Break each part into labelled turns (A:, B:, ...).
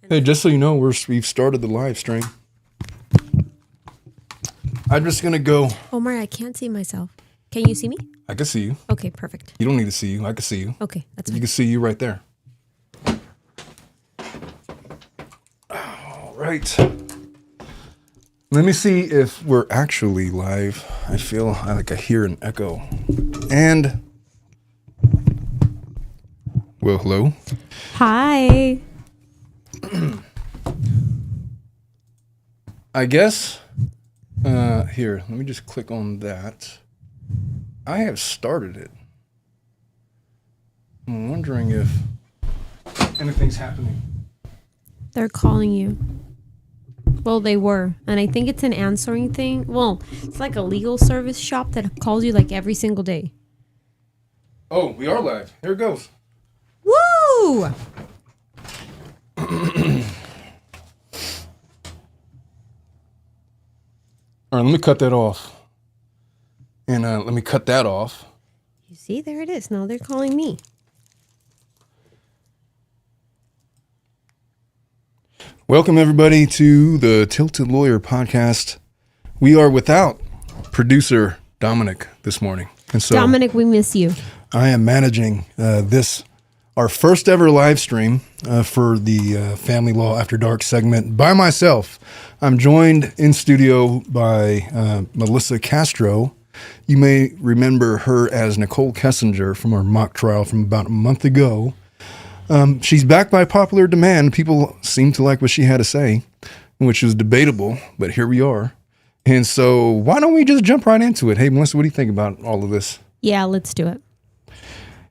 A: Hey, just so you know, we've started the live stream. I'm just gonna go.
B: Omar, I can't see myself. Can you see me?
A: I can see you.
B: Okay, perfect.
A: You don't need to see you. I can see you.
B: Okay, that's
A: You
B: fine.
A: can see you right there. All right. Let me see if we're actually live. I feel like I hear an echo. And well, hello.
B: Hi.
A: I guess. Here, let me just click on that. I have started it. I'm wondering if anything's happening.
B: They're calling you. Well, they were. And I think it's an answering thing. Well, it's like a legal service shop that calls you like every single day.
A: Oh, we are live. Here it goes.
B: Woo!
A: All right, let me cut that off. And let me cut that off.
B: You see, there it is. Now they're calling me.
A: Welcome, everybody, to the Tilted Lawyer podcast. We are without producer Dominic this morning. And so
B: Dominic, we miss you.
A: I am managing our first ever live stream for the Family Law After Dark segment by myself. I'm joined in studio by Melissa Castro. You may remember her as Nicole Kessinger from our mock trial from about a month ago. She's back by popular demand. People seem to like what she had to say, which is debatable, but here we are. And so why don't we just jump right into it? Hey, Melissa, what do you think about all of this?
B: Yeah, let's do it.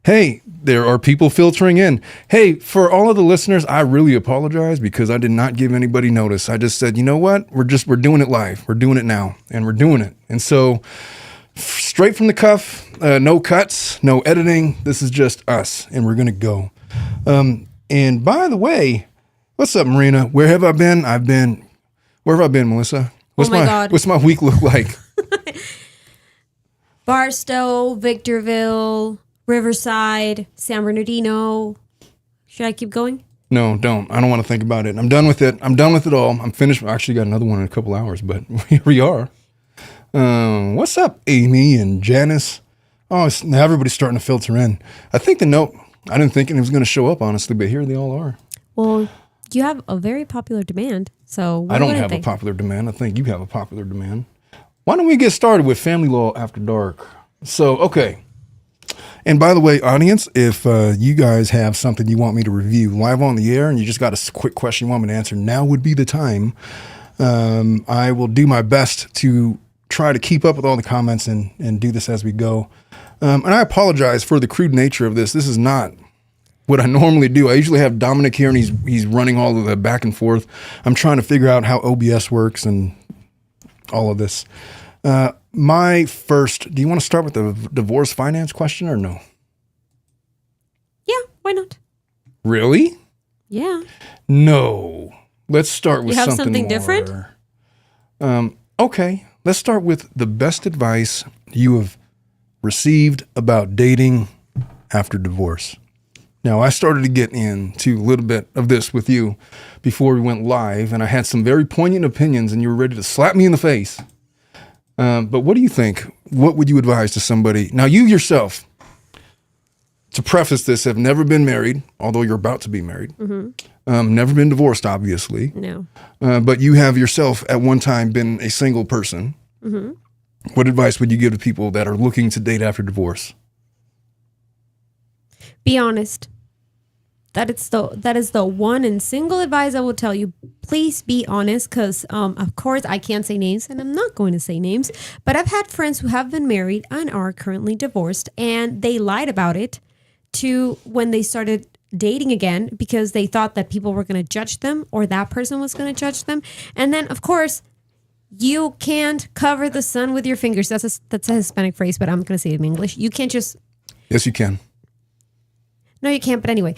A: Hey, there are people filtering in. Hey, for all of the listeners, I really apologize because I did not give anybody notice. I just said, you know what? We're doing it live. We're doing it now, and we're doing it. And so straight from the cuff, no cuts, no editing. This is just us, and we're going to go. And by the way, what's up, Marina? Where have I been? Where have I been, Melissa?
B: God.
A: What's my week look like?
B: Barstow, Victorville, Riverside, San Bernardino. Should I keep going?
A: No, don't. I don't want to think about it. I'm done with it. I'm done with it all. I'm finished. I actually got another one in a couple hours, but here we are. What's up, Amy and Janice? Oh, now everybody's starting to filter in. I think I didn't think it was going to show up, honestly, but here they all are.
B: Well, you have a very popular demand, so
A: I don't have a popular demand. I think you have a popular demand. Why don't we get started with Family Law After Dark? So, okay. And by the way, audience, if you guys have something you want me to review live on the air and you just got a quick question you want me to answer, now would be the time. I will do my best to try to keep up with all the comments and do this as we go. And I apologize for the crude nature of this. This is not what I normally do. I usually have Dominic here and he's running all of the back and forth. I'm trying to figure out how OBS works and all of this. Do you want to start with the divorce finance question or no?
B: Yeah, why not?
A: Really?
B: Yeah.
A: No. Let's start with
B: You have
A: something
B: something different?
A: Okay. Let's start with the best advice you have received about dating after divorce. Now, I started to get into a little bit of this with you before we went live, and I had some very poignant opinions, and you were ready to slap me in the face. But what do you think? What would you advise to somebody? Now, you yourself, to preface this, have never been married, although you're about to be married. Mm-hmm. Never been divorced, obviously.
B: No.
A: But you have yourself at one time been a single person. Mm-hmm. What advice would you give to people that are looking to date after divorce?
B: Be honest. That is the one and single advice I will tell you. Please be honest, because of course I can't say names, and I'm not going to say names. But I've had friends who have been married and are currently divorced, and they lied about it to when they started dating again because they thought that people were going to judge them or that person was going to judge them. And then, of course, you can't cover the sun with your fingers. That's a Hispanic phrase, but I'm going to say it in English. You can't just...
A: Yes, you can.
B: No, you can't. But anyway,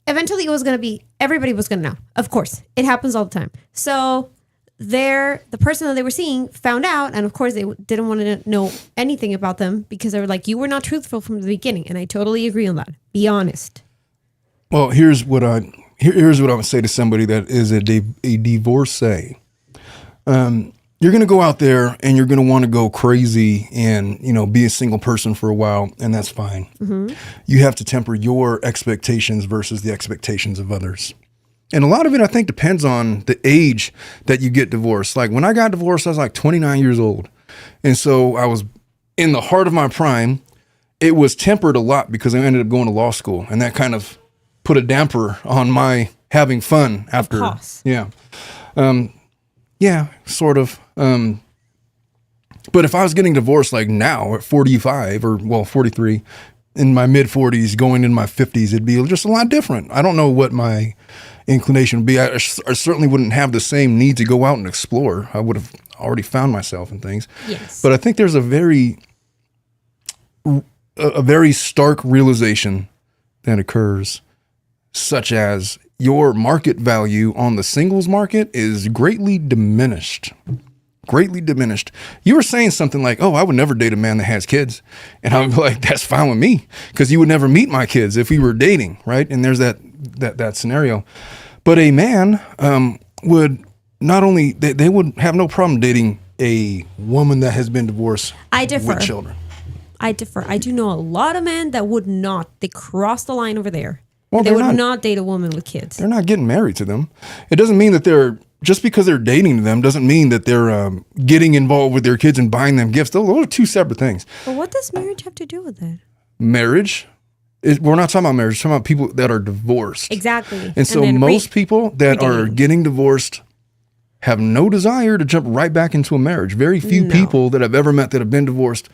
B: eventually it was going to be, everybody was going to know. Of course, it happens all the time. So the person that they were seeing found out. And of course, they didn't want to know anything about them because they were like, you were not truthful from the beginning. And I totally agree on that. Be honest.
A: Well, here's what here's what I would say to somebody that is a divorcee. You're going to go out there and you're going to want to go crazy and, be a single person for a while, and that's fine. Mm-hmm. You have to temper your expectations versus the expectations of others. And a lot of it, I think, depends on the age that you get divorced. Like when I got divorced, I was like 29 years old. And so I was in the heart of my prime. It was tempered a lot because I ended up going to law school, and that kind of put a damper on my having fun after. Yeah. Yeah, sort of. But if I was getting divorced like now at 45 or 43, in my mid 40s, going in my 50s, it'd be just a lot different. I don't know what my inclination would be. I certainly wouldn't have the same need to go out and explore. I would have already found myself in things.
B: Yes.
A: But I think there's a very stark realization that occurs, such as your market value on the singles market is greatly diminished. Greatly diminished. You were saying something like, "Oh, I would never date a man that has kids," and I'm like, "That's fine with me, because you would never meet my kids if we were dating, right?" And there's that scenario. But a man would not only they would have no problem dating a woman that has been divorced.
B: I differ.
A: With children.
B: I differ. I do know a lot of men that would not. They cross the line over there.
A: Well,
B: they would not date a woman with kids.
A: They're not getting married to them. It doesn't mean that just because they're dating them doesn't mean that they're getting involved with their kids and buying them gifts. Those are two separate things.
B: But what does marriage have to do with that?
A: Marriage, we're not talking about marriage. We're talking about people that are divorced.
B: Exactly.
A: And so most people that are getting divorced have no desire to jump right back into a marriage. Very few people that I've ever met that have been divorced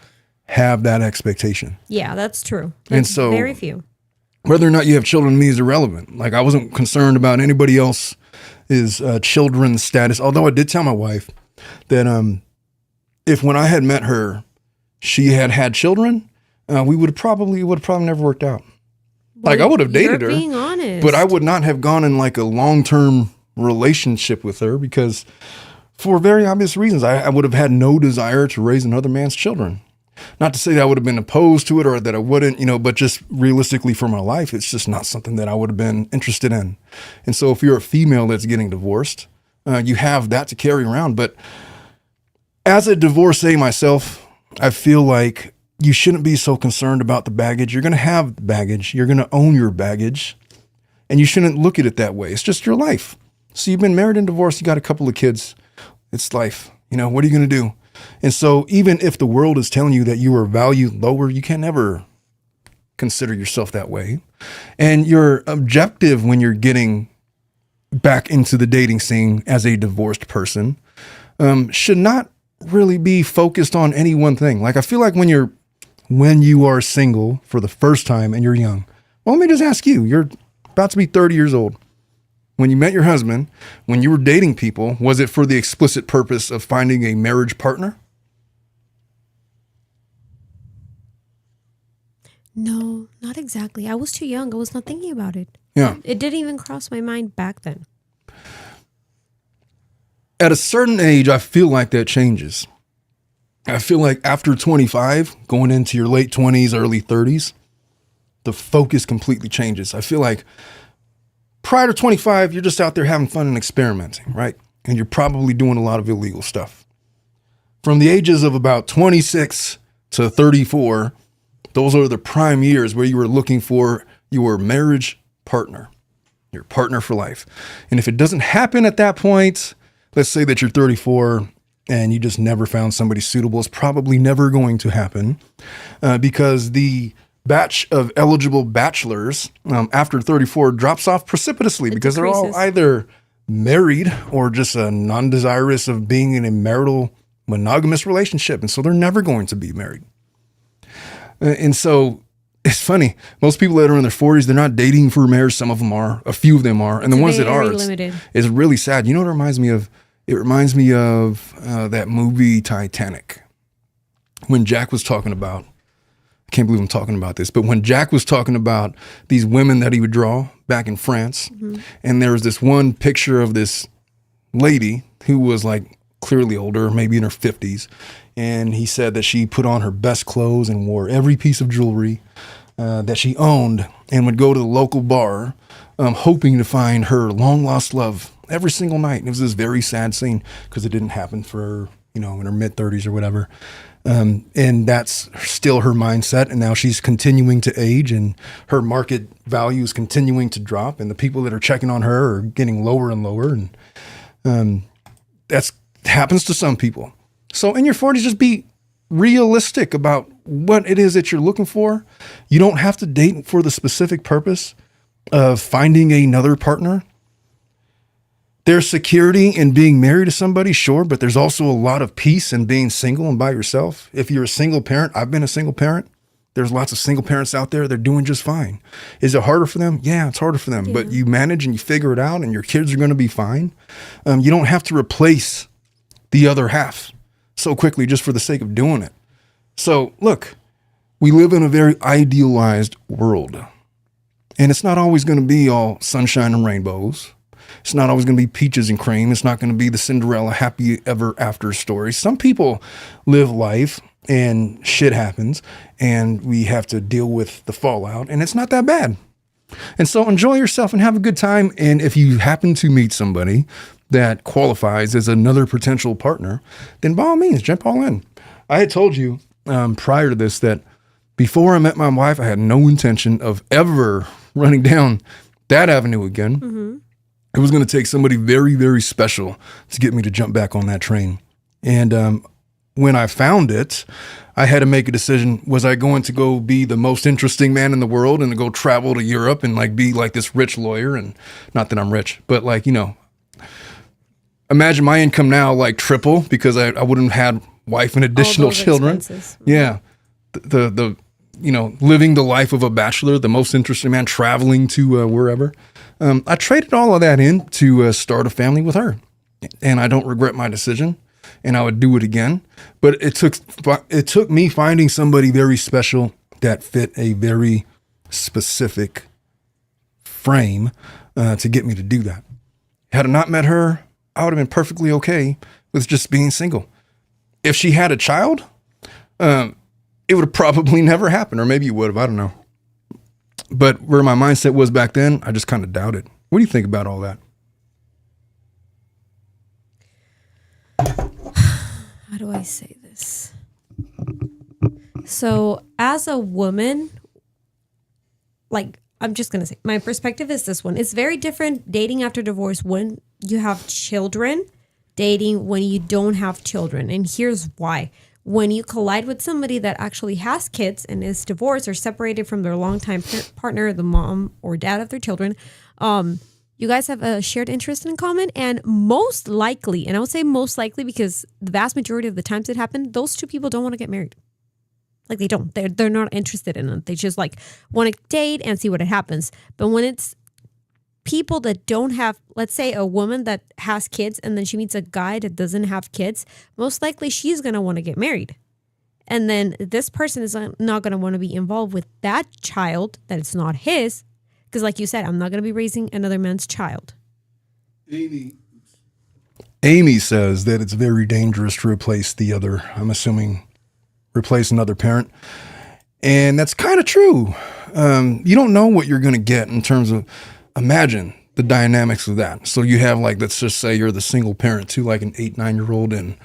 A: have that expectation.
B: Yeah, that's true.
A: And so
B: very few.
A: Whether or not you have children to me is irrelevant. Like, I wasn't concerned about anybody else's children's status. Although I did tell my wife that if when I had met her, she had children, we would have probably never worked out. Well, like, I would have dated her,
B: being honest.
A: But I would not have gone in like a long-term relationship with her, because for very obvious reasons, I would have had no desire to raise another man's children. Not to say that I would have been opposed to it or that I wouldn't, but just realistically for my life, it's just not something that I would have been interested in. And so if you're a female that's getting divorced, you have that to carry around. But as a divorcee myself, I feel like you shouldn't be so concerned about the baggage. You're going to have baggage. You're going to own your baggage. And you shouldn't look at it that way. It's just your life. So you've been married and divorced. You got a couple of kids. It's life. What are you going to do? And so even if the world is telling you that you are valued lower, you can never consider yourself that way. And your objective when you're getting back into the dating scene as a divorced person should not really be focused on any one thing. Like, I feel like when you are single for the first time and you're young, well, let me just ask you, you're about to be 30 years old. When you met your husband, when you were dating people, was it for the explicit purpose of finding a marriage partner?
B: No, not exactly. I was too young. I was not thinking about it.
A: Yeah.
B: It didn't even cross my mind back then.
A: At a certain age, I feel like that changes. I feel like after 25, going into your late 20s, early 30s, the focus completely changes. I feel like prior to 25, you're just out there having fun and experimenting, right? And you're probably doing a lot of illegal stuff. From the ages of about 26 to 34, those are the prime years where you were looking for your marriage partner, your partner for life. And if it doesn't happen at that point, let's say that you're 34 and you just never found somebody suitable, it's probably never going to happen because the batch of eligible bachelors after 34 drops off precipitously because they're all either married or just non-desirous of being in a marital monogamous relationship. And so they're never going to be married. And so it's funny. Most people that are in their 40s, they're not dating for marriage. Some of them are. A few of them are. And the ones that are, it's really sad. You know what it reminds me of? It reminds me of that movie Titanic. When Jack was talking about, I can't believe I'm talking about this, but when Jack was talking about these women that he would draw back in France, and there was this one picture of this lady who was like clearly older, maybe in her 50s. And he said that she put on her best clothes and wore every piece of jewelry that she owned and would go to the local bar hoping to find her long lost love every single night. And it was this very sad scene because it didn't happen for her, in her mid 30s or whatever. And that's still her mindset. And now she's continuing to age and her market value is continuing to drop. And the people that are checking on her are getting lower and lower. And that's happens to some people. So in your 40s, just be realistic about what it is that you're looking for. You don't have to date for the specific purpose of finding another partner. There's security in being married to somebody, sure, but there's also a lot of peace in being single and by yourself. If you're a single parent, I've been a single parent. There's lots of single parents out there. They're doing just fine. Is it harder for them? Yeah, it's harder for them, but you manage and you figure it out and your kids are going to be fine. You don't have to replace the other half so quickly just for the sake of doing it. So look, we live in a very idealized world and it's not always going to be all sunshine and rainbows. It's not always going to be peaches and cream. It's not going to be the Cinderella happy ever after story. Some people live life and shit happens and we have to deal with the fallout and it's not that bad. And so enjoy yourself and have a good time. And if you happen to meet somebody that qualifies as another potential partner, then by all means, jump all in. I had told you prior to this that before I met my wife, I had no intention of ever running down that avenue again. Mm-hmm. It was going to take somebody very, very special to get me to jump back on that train. And when I found it, I had to make a decision. Was I going to go be the most interesting man in the world and to go travel to Europe and like be like this rich lawyer? And not that I'm rich, but like, imagine my income now like triple because I wouldn't have had wife and additional children.
B: Expenses.
A: Yeah. The living the life of a bachelor, the most interesting man, traveling to wherever. I traded all of that in to start a family with her. And I don't regret my decision. And I would do it again. But it took me finding somebody very special that fit a very specific frame to get me to do that. Had I not met her, I would have been perfectly okay with just being single. If she had a child, it would have probably never happened, or maybe it would have, I don't know. But where my mindset was back then, I just kind of doubted. What do you think about all that?
B: How do I say this? So as a woman, like, I'm just going to say, my perspective is this one. It's very different dating after divorce when you have children, dating when you don't have children. And here's why. When you collide with somebody that actually has kids and is divorced or separated from their longtime partner, the mom or dad of their children, you guys have a shared interest in common. And most likely, and I would say most likely because the vast majority of the times it happened, those two people don't want to get married. Like they don't. They're not interested in it. They just like want to date and see what happens. But when it's people that don't have, let's say a woman that has kids and then she meets a guy that doesn't have kids, most likely she's going to want to get married. And then this person is not going to want to be involved with that child that it's not his. Because like you said, I'm not going to be raising another man's child.
A: Amy says that it's very dangerous to replace the other, I'm assuming, replace another parent. And that's kind of true. You don't know what you're going to get in terms of, imagine the dynamics of that. So you have like, let's just say you're the single parent to like an 8-9-year-old and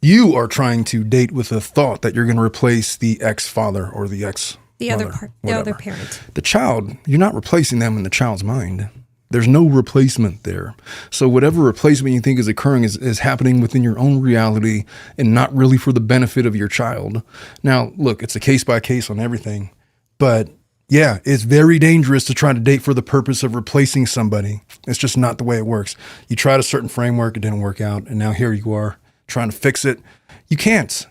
A: you are trying to date with a thought that you're going to replace the ex-father or the
B: other parent.
A: The child, you're not replacing them in the child's mind. There's no replacement there. So whatever replacement you think is occurring is happening within your own reality and not really for the benefit of your child. Now, look, it's a case by case on everything, but yeah, it's very dangerous to try to date for the purpose of replacing somebody. It's just not the way it works. You tried a certain framework, it didn't work out, and now here you are trying to fix it. You can't.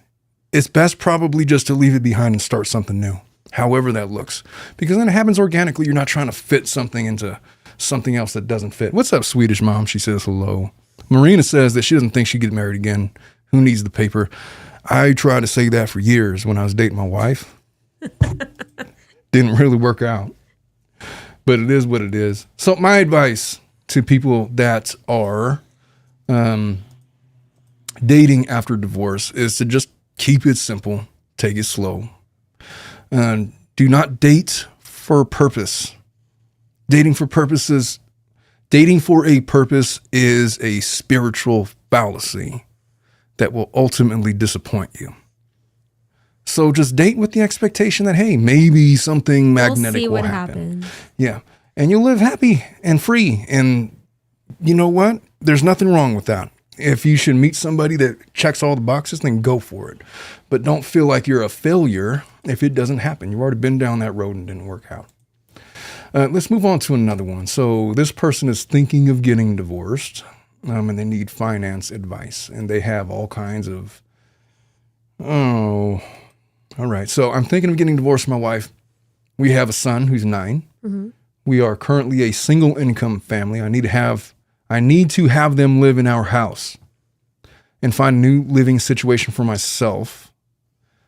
A: It's best probably just to leave it behind and start something new, however that looks. Because then it happens organically. You're not trying to fit something into something else that doesn't fit. What's up, Swedish mom? She says hello. Marina says that she doesn't think she'd get married again. Who needs the paper? I tried to say that for years when I was dating my wife. Didn't really work out, but it is what it is. So my advice to people that are dating after divorce is to just keep it simple, take it slow. Do not date for a purpose Dating for a purpose is a spiritual fallacy that will ultimately disappoint you. So just date with the expectation that, hey, maybe something magnetic will happen. Yeah. And you'll live happy and free. And you know what? There's nothing wrong with that. If you should meet somebody that checks all the boxes, then go for it. But don't feel like you're a failure if it doesn't happen. You've already been down that road and didn't work out. Let's move on to another one. So this person is thinking of getting divorced, and they need finance advice. And they have all kinds of, all right. So I'm thinking of getting divorced from my wife. We have a son who's 9. Mm-hmm. We are currently a single income family. I need to have them live in our house and find a new living situation for myself.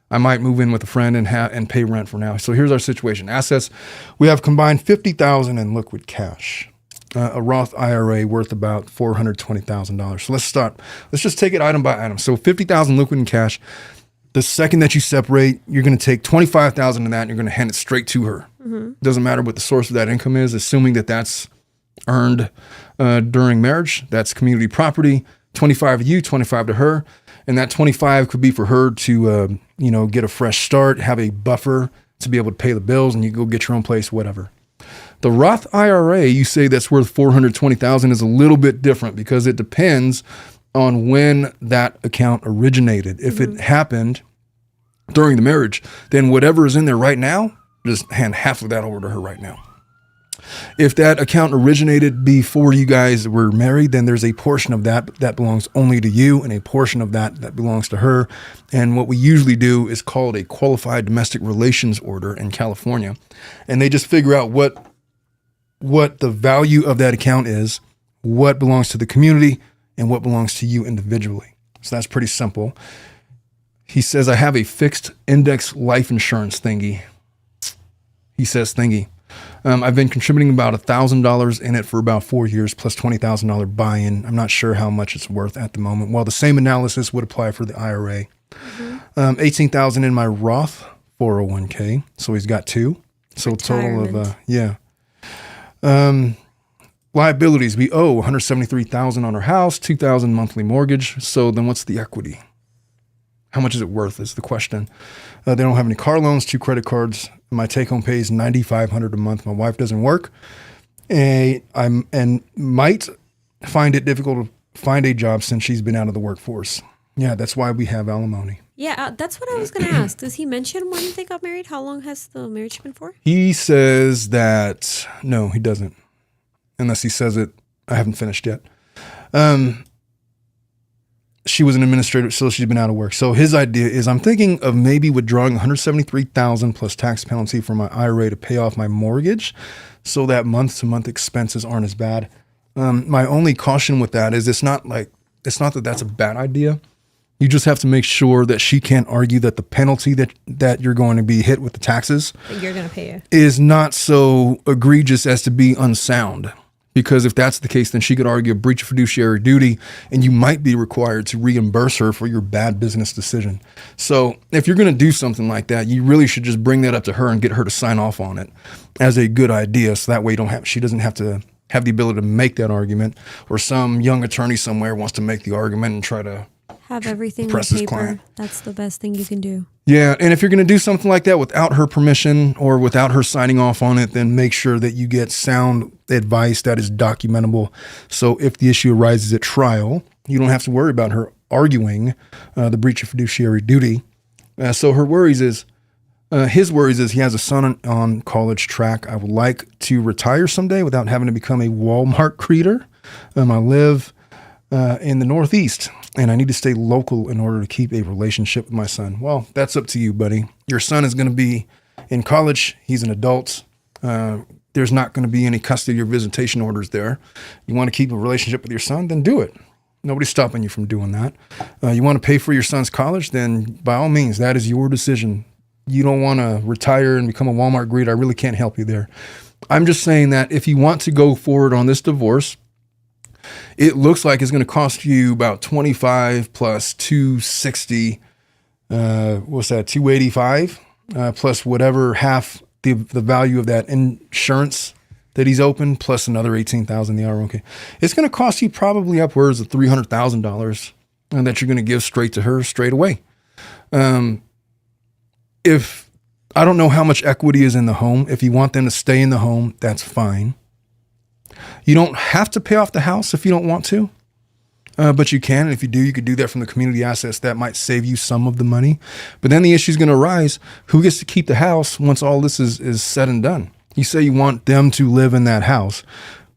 A: I might move in with a friend and pay rent for now. So here's our situation. Assets, we have combined $50,000 in liquid cash. A Roth IRA worth about $420,000. So let's start. Let's just take it item by item. So $50,000 liquid in cash. The second that you separate, you're going to take $25,000 of that and you're going to hand it straight to her. Mm-hmm. Doesn't matter what the source of that income is, assuming that that's earned during marriage. That's community property. 25 to you, 25 to her. And that 25 could be for her to, get a fresh start, have a buffer to be able to pay the bills, and you go get your own place, whatever. The Roth IRA, you say that's worth $420,000 is a little bit different because it depends on when that account originated. If it happened during the marriage, then whatever is in there right now, just hand half of that over to her right now. If that account originated before you guys were married, then there's a portion of that belongs only to you and a portion of that belongs to her. And what we usually do is call it a qualified domestic relations order in California. And they just figure out what the value of that account is, what belongs to the community, and what belongs to you individually. So that's pretty simple. He says, I have a fixed index life insurance thingy. He says thingy. I've been contributing about $1,000 in it for about 4 years plus $20,000 buy-in. I'm not sure how much it's worth at the moment. Well, the same analysis would apply for the IRA. Mm-hmm. $18,000 in my Roth 401k. So he's got 2. So retirement. Total of, liabilities. We owe $173,000 on our house, $2,000 monthly mortgage. So then what's the equity? How much is it worth is the question. They don't have any car loans, 2 credit cards. My take-home pay is $9,500 a month. My wife doesn't work, and might find it difficult to find a job since she's been out of the workforce. Yeah, that's why we have alimony.
B: Yeah, that's what I was going to ask. Does he mention when they got married? How long has the marriage been for?
A: He says that, no, he doesn't. Unless he says it, I haven't finished yet. She was an administrator, so she's been out of work. So his idea is I'm thinking of maybe withdrawing $173,000 plus tax penalty from my IRA to pay off my mortgage so that month-to-month expenses aren't as bad. My only caution with that is it's not that that's a bad idea. You just have to make sure that she can't argue that the penalty that you're going to be hit with the taxes
B: that you're going to pay
A: is not so egregious as to be unsound. Because if that's the case, then she could argue a breach of fiduciary duty, and you might be required to reimburse her for your bad business decision. So if you're going to do something like that, you really should just bring that up to her and get her to sign off on it as a good idea. So that way she doesn't have to have the ability to make that argument, or some young attorney somewhere wants to make the argument and try to
B: have everything on paper. That's the best thing you can do.
A: Yeah, and if you're going to do something like that without her permission or without her signing off on it, then make sure that you get sound advice that is documentable. So if the issue arises at trial, you don't have to worry about her arguing the breach of fiduciary duty. So his worries is he has a son on college track. I would like to retire someday without having to become a Walmart greeter. I live in the Northeast, and I need to stay local in order to keep a relationship with my son. Well, that's up to you, buddy. Your son is going to be in college. He's an adult. There's not going to be any custody or visitation orders there. You want to keep a relationship with your son, then do it. Nobody's stopping you from doing that. You want to pay for your son's college, then by all means, that is your decision. You don't want to retire and become a Walmart greeter. I really can't help you there. I'm just saying that if you want to go forward on this divorce, it looks like it's going to cost you about 25 plus 260. What's that? 285 plus whatever half the value of that insurance that he's open, plus another $18,000 the R1K. It's going to cost you probably upwards of $300,000 that you're going to give straight to her straight away. If I don't know how much equity is in the home, if you want them to stay in the home, that's fine. You don't have to pay off the house if you don't want to, but you can. And if you do, you could do that from the community assets. That might save you some of the money. But then the issue is going to arise: who gets to keep the house once all this is said and done? You say you want them to live in that house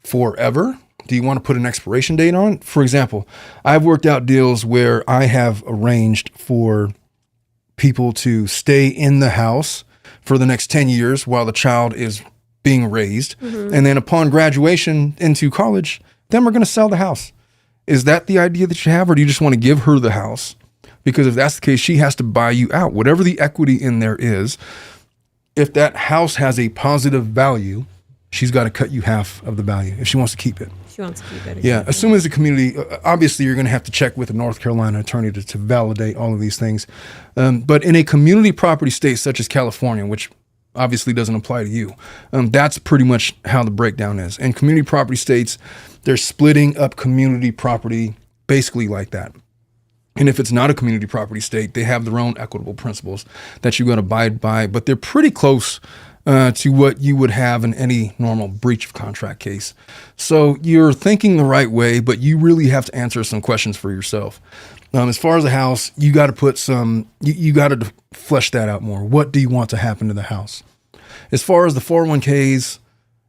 A: forever. Do you want to put an expiration date on it? For example, I've worked out deals where I have arranged for people to stay in the house for the next 10 years while the child is being raised. And then upon graduation into college, then we're going to sell the house. Is that the idea that you have, or do you just want to give her the house? Because if that's the case, she has to buy you out. Whatever the equity in there is, if that house has a positive value, she's got to cut you half of the value if she wants to keep it.
B: She wants to keep it.
A: Yeah, assuming it's a community, obviously you're going to have to check with a North Carolina attorney to validate all of these things. But in a community property state such as California, which obviously doesn't apply to you, that's pretty much how the breakdown is. In community property states, they're splitting up community property basically like that. And if it's not a community property state, they have their own equitable principles that you're going to abide by, but they're pretty close to what you would have in any normal breach of contract case. So you're thinking the right way, but you really have to answer some questions for yourself. As far as the house, you got to put you got to flesh that out more. What do you want to happen to the house? As far as the 401ks,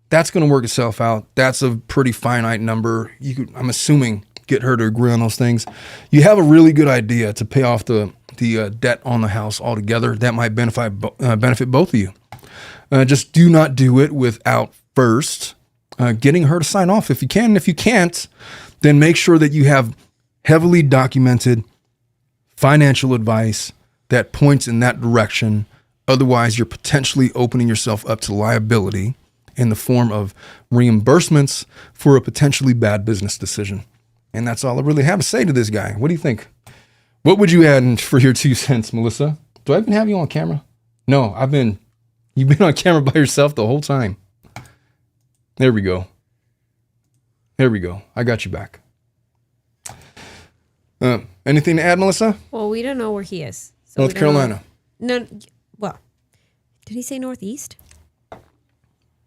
A: that's going to work itself out. That's a pretty finite number. You could, I'm assuming, get her to agree on those things. You have a really good idea to pay off the debt on the house altogether. That might benefit both of you. Just do not do it without first getting her to sign off if you can. And if you can't, then make sure that you have heavily documented financial advice that points in that direction. Otherwise, you're potentially opening yourself up to liability in the form of reimbursements for a potentially bad business decision. And that's all I really have to say to this guy. What do you think? What would you add for your 2 cents, Melissa? Do I even have you on camera? No, you've been on camera by yourself the whole time. There we go. I got you back. Anything to add, Melissa?
B: Well, we don't know where he is. So
A: North Carolina.
B: No, well, did he say Northeast?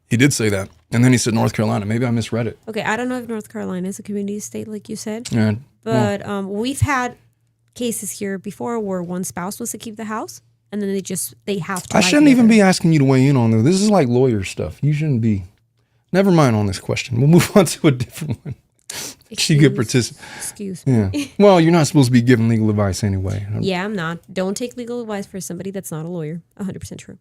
A: He did say that. And then he said North Carolina. Maybe I misread it.
B: Okay, I don't know if North Carolina is a community state like you said.
A: Yeah,
B: but we've had cases here before where one spouse was to keep the house and then they have to.
A: I shouldn't even be asking you to weigh in on this. This is like lawyer stuff. You shouldn't be. Never mind on this question. We'll move on to a different one. She could participate.
B: Excuse me.
A: Yeah. Well, you're not supposed to be giving legal advice anyway.
B: Yeah, I'm not. Don't take legal advice for somebody that's not a lawyer. 100% true.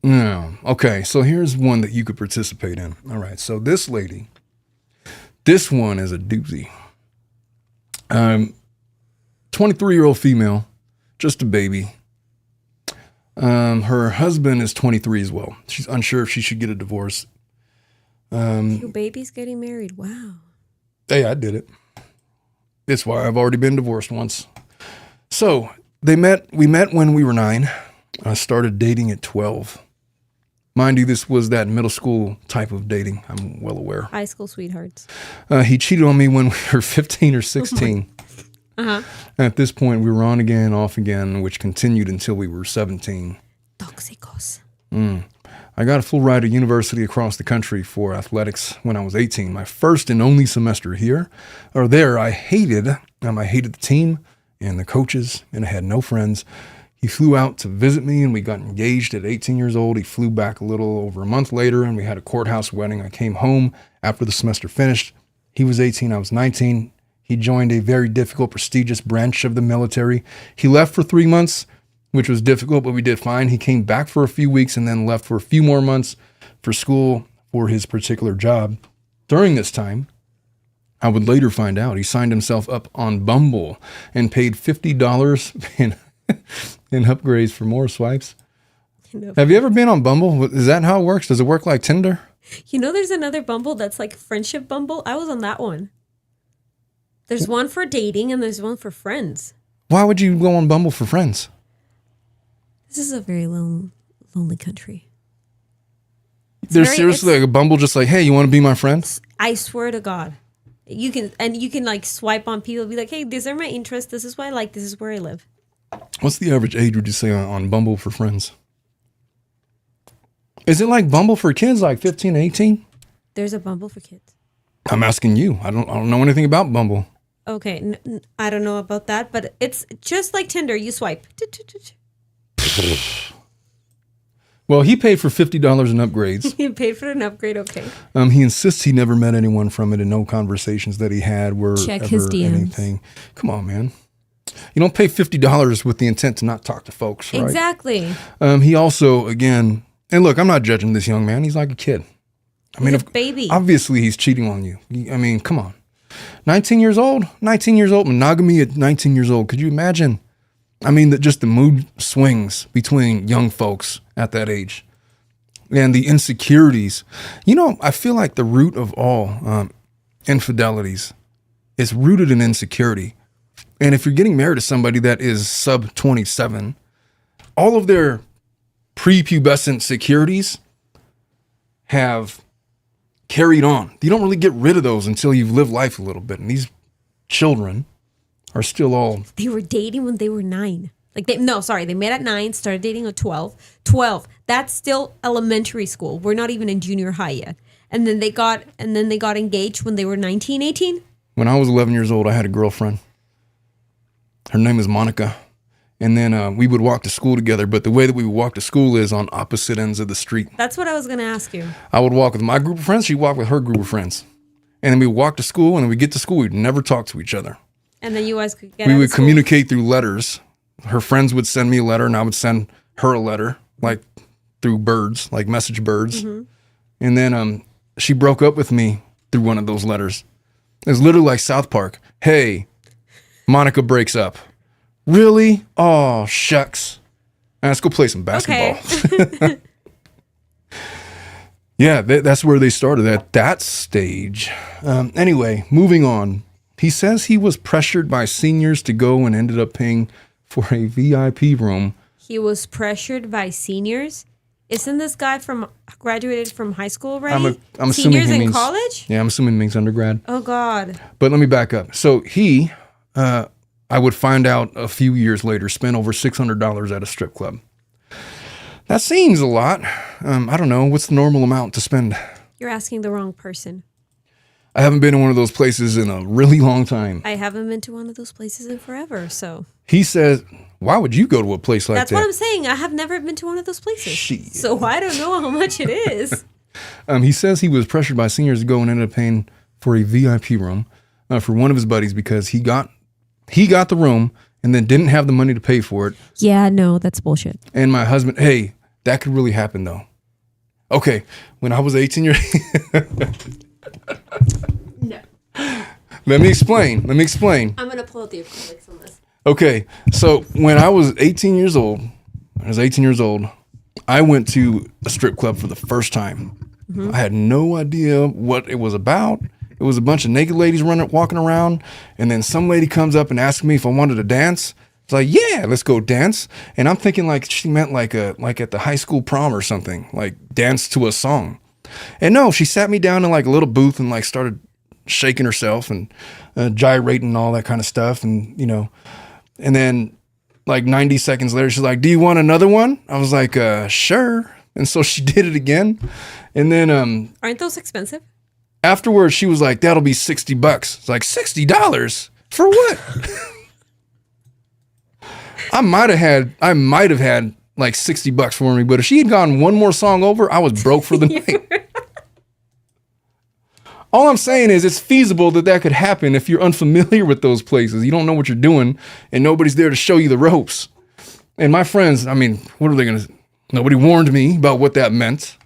A: No. Okay. So here's one that you could participate in. All right. So this lady, this one is a doozy. 23-year-old female, just a baby. Her husband is 23 as well. She's unsure if she should get a divorce.
B: Your baby's getting married. Wow.
A: Hey, I did it. It's why I've already been divorced once. So we met when we were 9. I started dating at 12. Mind you, this was that middle school type of dating. I'm well aware.
B: High school sweethearts.
A: He cheated on me when we were 15 or 16. At this point, we were on again, off again, which continued until we were 17.
B: Toxicos.
A: I got a full ride to university across the country for athletics when I was 18. My first and only semester there, I hated the team and the coaches, and I had no friends. He flew out to visit me, and we got engaged at 18 years old. He flew back a little over a month later, and we had a courthouse wedding. I came home after the semester finished. He was 18, I was 19. He joined a very difficult, prestigious branch of the military. He left for 3 months, which was difficult, but we did fine. He came back for a few weeks and then left for a few more months for school for his particular job. During this time, I would later find out he signed himself up on Bumble and paid $50 in upgrades for more swipes. Have you ever been on Bumble? Is that how it works? Does it work like Tinder?
B: You know, there's another Bumble that's like Friendship Bumble. I was on that one. There's one for dating and there's one for friends.
A: Why would you go on Bumble for friends?
B: This is a very lonely country.
A: There's seriously like a Bumble just like, hey, you want to be my friend?
B: I swear to God. You can like swipe on people, be like, hey, these are my interests. This is what I like. This is where I live.
A: What's the average age would you say on Bumble for friends? Is it like Bumble for kids, like 15, 18?
B: There's a Bumble for kids.
A: I'm asking you. I don't know anything about Bumble.
B: Okay, I don't know about that, but it's just like Tinder. You swipe.
A: Well, he paid for $50 in upgrades.
B: He paid for an upgrade. Okay.
A: He insists he never met anyone from it, and no conversations that he had were
B: Check
A: ever
B: his DMs.
A: anything. Come on, man. You don't pay $50 with the intent to not talk to folks, right?
B: Exactly.
A: He also, again, and look, I'm not judging this young man. He's like a kid. I mean,
B: He's a baby.
A: Obviously, he's cheating on you. I mean, come on. 19 years old, monogamy at 19 years old. Could you imagine? I mean, just the mood swings between young folks at that age and the insecurities. You know, I feel like the root of all infidelities is rooted in insecurity. And if you're getting married to somebody that is sub 27, all of their prepubescent securities have carried on. You don't really get rid of those until you've lived life a little bit. And these children are still all...
B: They were dating when they were 9. They met at 9, started dating at 12. 12, that's still elementary school. We're not even in junior high yet. And then they got engaged when they were 19, 18.
A: When I was 11 years old, I had a girlfriend. Her name is Monica. And then we would walk to school together. But the way that we would walk to school is on opposite ends of the street.
B: That's what I was going to ask you.
A: I would walk with my group of friends. She'd walk with her group of friends. And then we would walk to school. And then we'd get to school. We'd never talk to each other.
B: And then you guys could get
A: We would communicate through letters. Her friends would send me a letter. And I would send her a letter, like through birds, like message birds. Mm-hmm. And then she broke up with me through one of those letters. It was literally like South Park. Hey, Monica breaks up. Really? Oh, shucks. Let's go play some basketball. Okay. Yeah, that's where they started at that stage. Anyway, moving on. He says he was pressured by seniors to go and ended up paying for a VIP room. He
B: was pressured by seniors? Isn't this guy graduated from high school already?
A: I'm
B: seniors
A: assuming
B: in college?
A: Yeah, I'm assuming he means undergrad.
B: Oh, God.
A: But let me back up. So he... I would find out a few years later, spent over $600 at a strip club. That seems a lot. I don't know. What's the normal amount to spend?
B: You're asking the wrong person.
A: I haven't been to one of those places in a really long time.
B: I haven't been to one of those places in forever, so.
A: He says, why would you go to a place like that?
B: That's what I'm saying. I have never been to one of those places.
A: Shit.
B: So I don't know how much it is.
A: He says he was pressured by seniors to go and ended up paying for a VIP room for one of his buddies because he got the room and then didn't have the money to pay for it.
B: Yeah, no, that's bullshit.
A: And my husband, hey, that could really happen though. Okay, when I was 18 years
B: No.
A: Let me explain.
B: I'm going to pull out the acrylics on this.
A: Okay, so when I was 18 years old, I went to a strip club for the first time. Mm-hmm. I had no idea what it was about. It was a bunch of naked ladies walking around, and then some lady comes up and asks me if I wanted to dance. It's like, yeah, let's go dance. And I'm thinking like she meant like at the high school prom or something, like dance to a song. And no, she sat me down in like a little booth and like started shaking herself and gyrating and all that kind of stuff. And, and then like 90 seconds later, she's like, do you want another one? I was like, sure. And so she did it again. And then,
B: aren't those expensive?
A: Afterwards, she was like, that'll be $60. It's like, $60? For what? I might have had like $60 for me, but if she had gone one more song over, I was broke for the night. All I'm saying is it's feasible that could happen if you're unfamiliar with those places. You don't know what you're doing, and nobody's there to show you the ropes. And my friends, I mean, what are they going to... Nobody warned me about what that meant.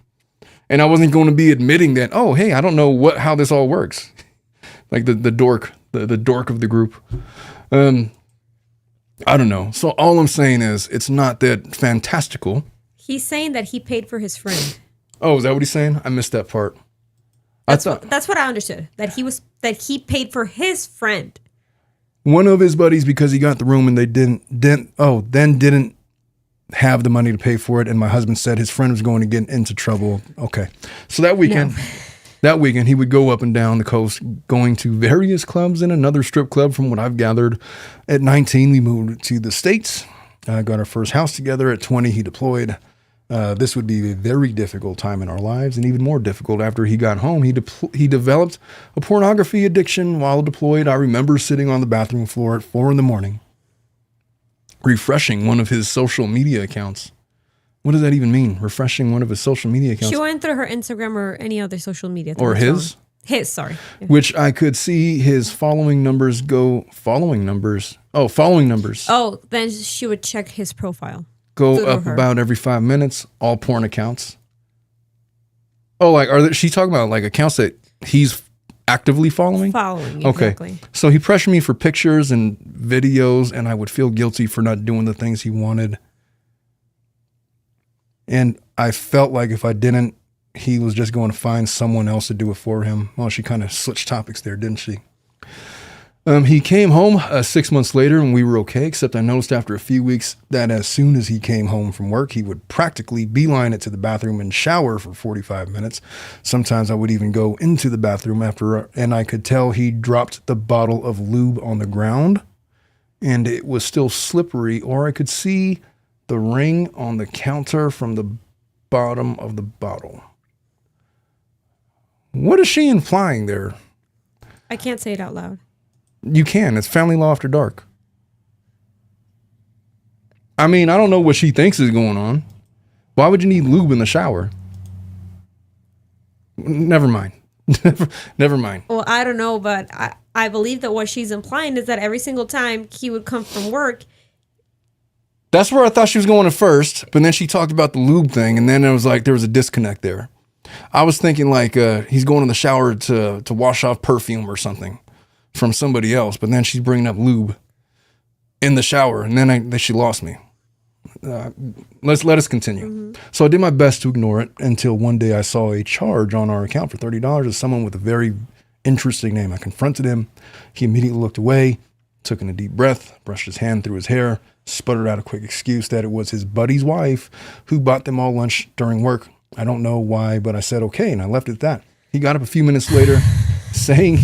A: And I wasn't going to be admitting that, oh, hey, I don't know how this all works. Like the dork of the group. I don't know. So all I'm saying is it's not that fantastical.
B: He's saying that he paid for his friend.
A: Oh, is that what he's saying? I missed that part.
B: That's what I understood. That he paid for his friend. One
A: of his buddies, because he got the room and they didn't have the money to pay for it. And my husband said his friend was going to get into trouble. Okay. So that weekend, he would go up and down the coast going to various clubs and another strip club from what I've gathered. At 19, we moved to the States, got our first house together. At 20, he deployed. This would be a very difficult time in our lives, and even more difficult after he got home. He developed a pornography addiction while deployed. I remember sitting on the bathroom floor at 4 a.m, refreshing one of his social media accounts. What does that even mean? Refreshing one of his social media accounts?
B: She went through her Instagram or any other social media.
A: Or his?
B: His, sorry.
A: Which I could see his following numbers go... Following numbers? Oh, following numbers.
B: Oh, then she would check his profile.
A: Go up about every 5 minutes. All porn accounts. Oh, like, she talking about like accounts that he's actively following?
B: Following,
A: okay.
B: Exactly.
A: So he pressured me for pictures and videos, and I would feel guilty for not doing the things he wanted. And I felt like if I didn't, he was just going to find someone else to do it for him. Well, she kind of switched topics there, didn't she? He came home 6 months later and we were okay, except I noticed after a few weeks that as soon as he came home from work, he would practically beeline it to the bathroom and shower for 45 minutes. Sometimes I would even go into the bathroom after, and I could tell he dropped the bottle of lube on the ground and it was still slippery, or I could see the ring on the counter from the bottom of the bottle. What is she implying there?
B: I can't say it out loud.
A: You can. It's family law after dark. I mean, I don't know what she thinks is going on. Why would you need lube in the shower? Never mind. Never mind.
B: Well, I don't know, but I believe that what she's implying is that every single time he would come from work.
A: That's where I thought she was going at first, but then she talked about the lube thing, and then it was like there was a disconnect there. I was thinking like he's going in the shower to wash off perfume or something from somebody else, but then she's bringing up lube in the shower, and then she lost me. Let us continue. Mm-hmm. So I did my best to ignore it until one day I saw a charge on our account for $30 as someone with a very interesting name. I confronted him. He immediately looked away, took in a deep breath, brushed his hand through his hair, sputtered out a quick excuse that it was his buddy's wife who bought them all lunch during work. I don't know why, but I said okay, and I left it at that. He got up a few minutes later saying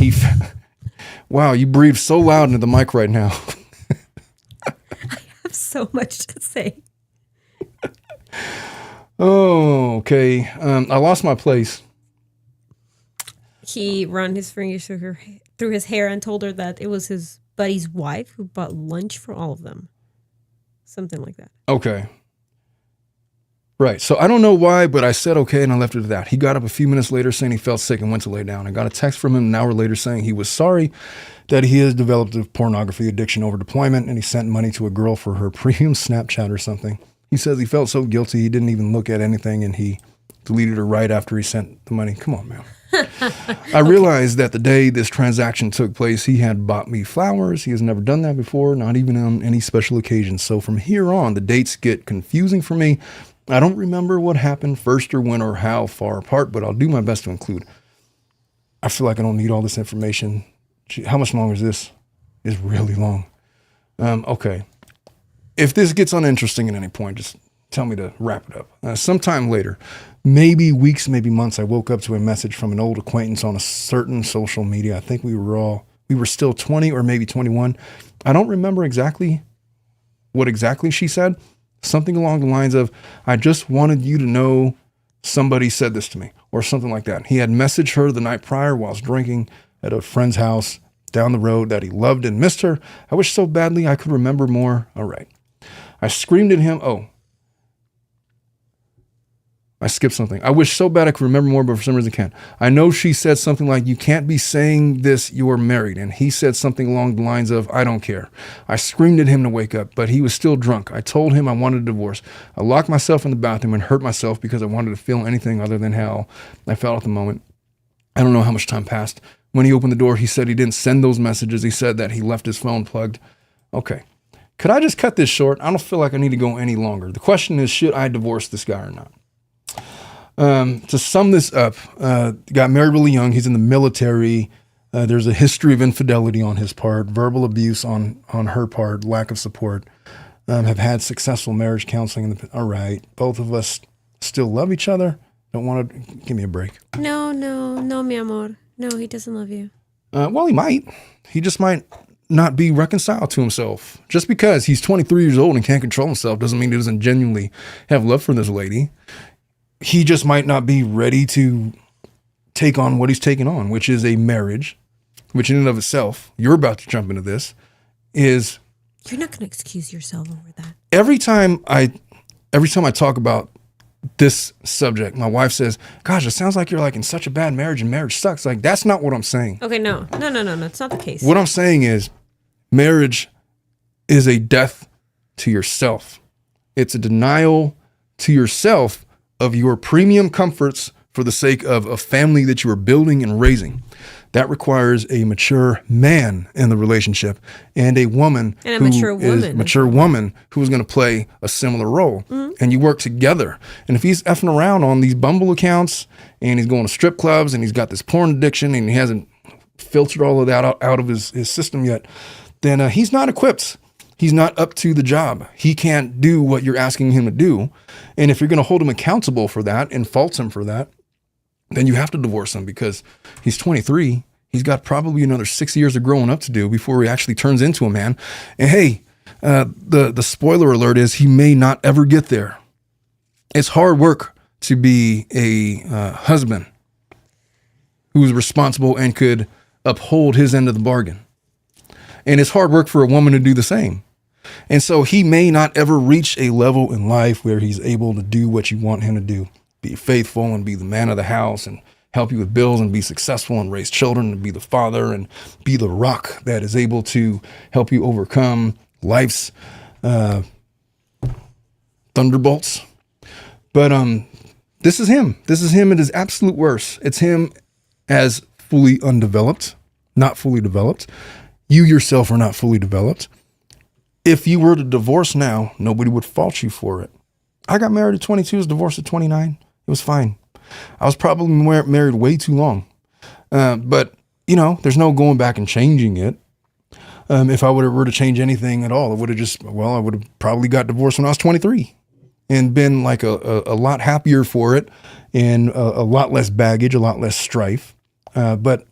A: wow, you breathe so loud into the mic right now.
B: I have so much to say.
A: Oh, okay. I lost my place.
B: He ran his fingers through his hair and told her that it was his buddy's wife who bought lunch for all of them. Something like that.
A: Okay. Right. So I don't know why, but I said okay, and I left it at that. He got up a few minutes later saying he felt sick and went to lay down. I got a text from him an hour later saying he was sorry that he has developed a pornography addiction over deployment, and he sent money to a girl for her premium Snapchat or something. He says he felt so guilty he didn't even look at anything, and he deleted her right after he sent the money. Come on, man. I realized that the day this transaction took place, he had bought me flowers. He has never done that before, not even on any special occasions. So from here on, the dates get confusing for me. I don't remember what happened first or when or how far apart, but I'll do my best to include. I feel like I don't need all this information. Gee, how much longer is this? It's really long. Okay. If this gets uninteresting at any point, just tell me to wrap it up. Sometime later, maybe weeks, maybe months, I woke up to a message from an old acquaintance on a certain social media. I think we were still 20 or maybe 21. I don't remember exactly what exactly she said. Something along the lines of, I just wanted you to know somebody said this to me, or something like that. He had messaged her the night prior whilst drinking at a friend's house down the road that he loved and missed her. I wish so badly I could remember more. All right. I screamed at him. Oh, I skipped something. I wish so bad I could remember more, but for some reason I can't. I know she said something like, you can't be saying this, you're married. And he said something along the lines of, I don't care. I screamed at him to wake up, but he was still drunk. I told him I wanted a divorce. I locked myself in the bathroom and hurt myself because I wanted to feel anything other than how I felt at the moment. I don't know how much time passed. When he opened the door, he said he didn't send those messages. He said that he left his phone plugged. Okay. Could I just cut this short? I don't feel like I need to go any longer. The question is, should I divorce this guy or not? To sum this up, got married really young. He's in the military. There's a history of infidelity on his part, verbal abuse on her part, lack of support. have had successful marriage counseling. All right, both of us still love each other. Don't want to give me a break.
B: No, mi amor. No, he doesn't love you.
A: Well, he might. He just might not be reconciled to himself. Just because he's 23 years old and can't control himself doesn't mean he doesn't genuinely have love for this lady. He just might not be ready to take on what he's taking on, which is a marriage, which in and of itself, you're about to jump into this, is...
B: You're not going to excuse yourself over that.
A: Every time I talk about this subject, my wife says, gosh, it sounds like you're like in such a bad marriage and marriage sucks. Like, that's not what I'm saying.
B: Okay, no. It's not the case.
A: What I'm saying is marriage is a death to yourself. It's a denial to yourself of your premium comforts for the sake of a family that you are building and raising. That requires a mature man in the relationship and a woman
B: and a mature woman
A: who is going to play a similar role. Mm-hmm. And you work together. And if he's effing around on these Bumble accounts and he's going to strip clubs and he's got this porn addiction and he hasn't filtered all of that out of his system yet, then he's not equipped. He's not up to the job. He can't do what you're asking him to do. And if you're going to hold him accountable for that and fault him for that, then you have to divorce him because he's 23. He's got probably another 6 years of growing up to do before he actually turns into a man. And hey, the spoiler alert is he may not ever get there. It's hard work to be a husband who's responsible and could uphold his end of the bargain. And it's hard work for a woman to do the same. And so he may not ever reach a level in life where he's able to do what you want him to do. Be faithful and be the man of the house and help you with bills and be successful and raise children and be the father and be the rock that is able to help you overcome life's thunderbolts. But this is him. This is him at his absolute worst. It's him as fully undeveloped, not fully developed. You yourself are not fully developed. If you were to divorce now, nobody would fault you for it. I got married at 22, was divorced at 29. It was fine. I was probably married way too long. But, you know, there's no going back and changing it. If I were to change anything at all, I would have probably got divorced when I was 23 and been like a lot happier for it and a lot less baggage, a lot less strife. But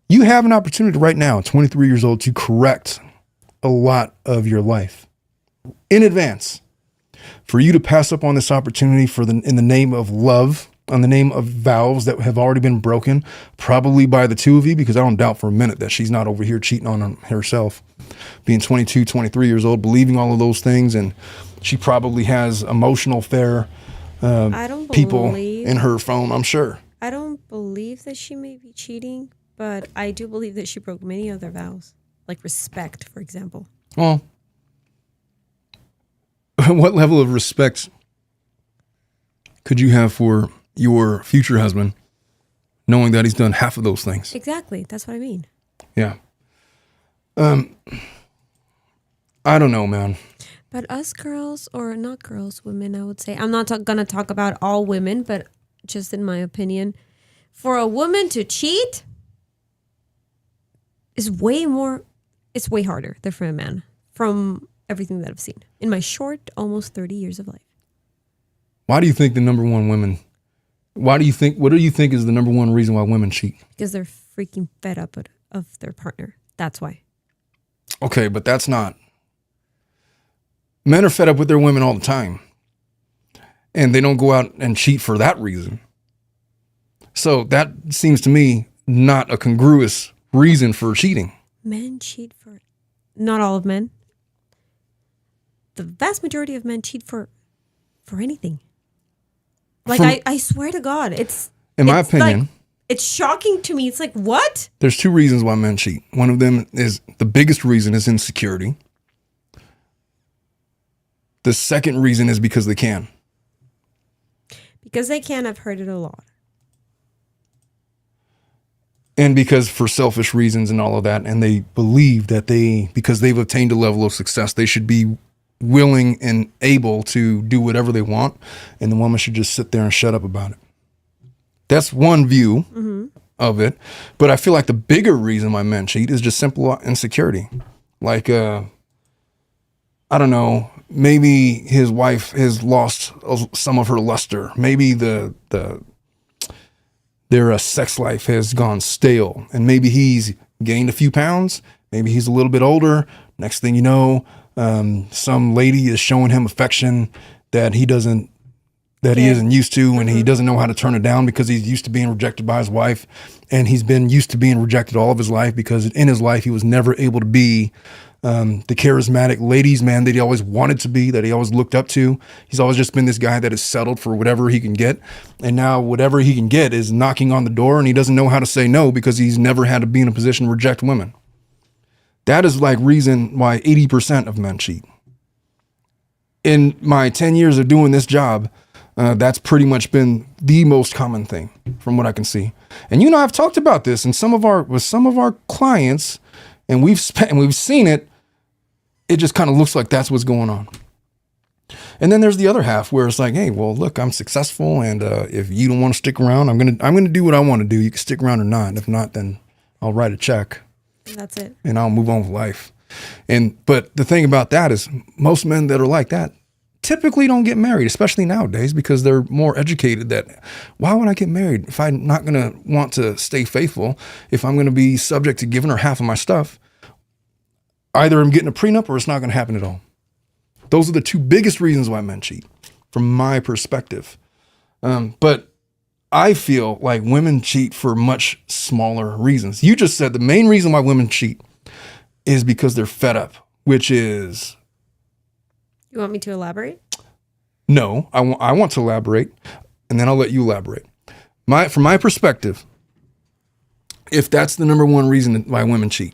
A: you have an opportunity right now, 23 years old, to correct a lot of your life in advance. For you to pass up on this opportunity in the name of love, on the name of vows that have already been broken, probably by the two of you, because I don't doubt for a minute that she's not over here cheating on herself, being 22, 23 years old, believing all of those things. And she probably has emotional fair people in her phone, I'm sure.
B: I don't believe that she may be cheating, but I do believe that she broke many other vows, like respect, for example.
A: Well, what level of respect could you have for your future husband knowing that he's done half of those things?
B: Exactly. That's what I mean.
A: Yeah. I don't know, man.
B: But us girls, or not girls, women, I would say, I'm not going to talk about all women, but just in my opinion, for a woman to cheat is it's way harder than for a man from everything that I've seen in my short, almost 30 years of life.
A: What do you think is the number one reason why women cheat?
B: Because they're freaking fed up of their partner. That's why.
A: Okay, but that's not. Men are fed up with their women all the time. And they don't go out and cheat for that reason. So that seems to me not a congruous reason for cheating.
B: Men cheat for... Not all of men. The vast majority of men cheat for anything. Like, I swear to God,
A: in my opinion,
B: like, it's shocking to me. It's like, what?
A: There's two reasons why men cheat. One of them is, the biggest reason is insecurity. The second reason is because they can.
B: Because they can, I've heard it a lot.
A: And because for selfish reasons and all of that, and they believe that because they've attained a level of success, they should be willing and able to do whatever they want, and the woman should just sit there and shut up about it. That's one view of it. But I feel like the bigger reason why men cheat is just simple insecurity. Like, I don't know, maybe his wife has lost some of her luster. Maybe their sex life has gone stale, and maybe he's gained a few pounds. Maybe he's a little bit older. Next thing you know, some lady is showing him affection that he isn't used to, and he doesn't know how to turn it down because he's used to being rejected by his wife, and he's been used to being rejected all of his life because in his life he was never able to be the charismatic ladies man that he always wanted to be, that he always looked up to. He's always just been this guy that is settled for whatever he can get. And now whatever he can get is knocking on the door, and he doesn't know how to say no because he's never had to be in a position to reject women. That is like reason why 80% of men cheat. In my 10 years of doing this job, that's pretty much been the most common thing from what I can see. And I've talked about this with some of our clients, and we've seen it. It just kind of looks like that's what's going on. And then there's the other half where it's like, hey, well, look, I'm successful, and if you don't want to stick around, I'm gonna do what I want to do. You can stick around or not. If not, then I'll write a check.
B: That's it.
A: And I'll move on with life. But the thing about that is most men that are like that typically don't get married, especially nowadays, because they're more educated that why would I get married if I'm not going to want to stay faithful, if I'm going to be subject to giving her half of my stuff? Either I'm getting a prenup or it's not going to happen at all. Those are the two biggest reasons why men cheat from my perspective. But I feel like women cheat for much smaller reasons. You just said the main reason why women cheat is because they're fed up, which is...
B: You want me to elaborate?
A: No, I want to elaborate, and then I'll let you elaborate. From my perspective, if that's the number one reason why women cheat,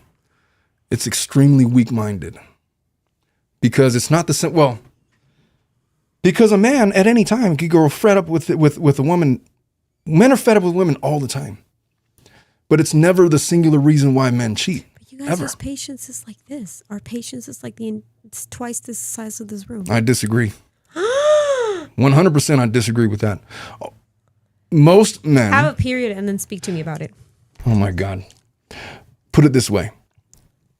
A: it's extremely weak-minded. Because it's not the same. Well, because a man at any time could go fed up with a woman. Men are fed up with women all the time, but it's never the singular reason why men cheat.
B: But you guys' patience is like this. Our patience is like it's twice the size of this room.
A: I disagree. 100% I disagree with that. Most men...
B: Have a period and then speak to me about it.
A: Oh my God. Put it this way.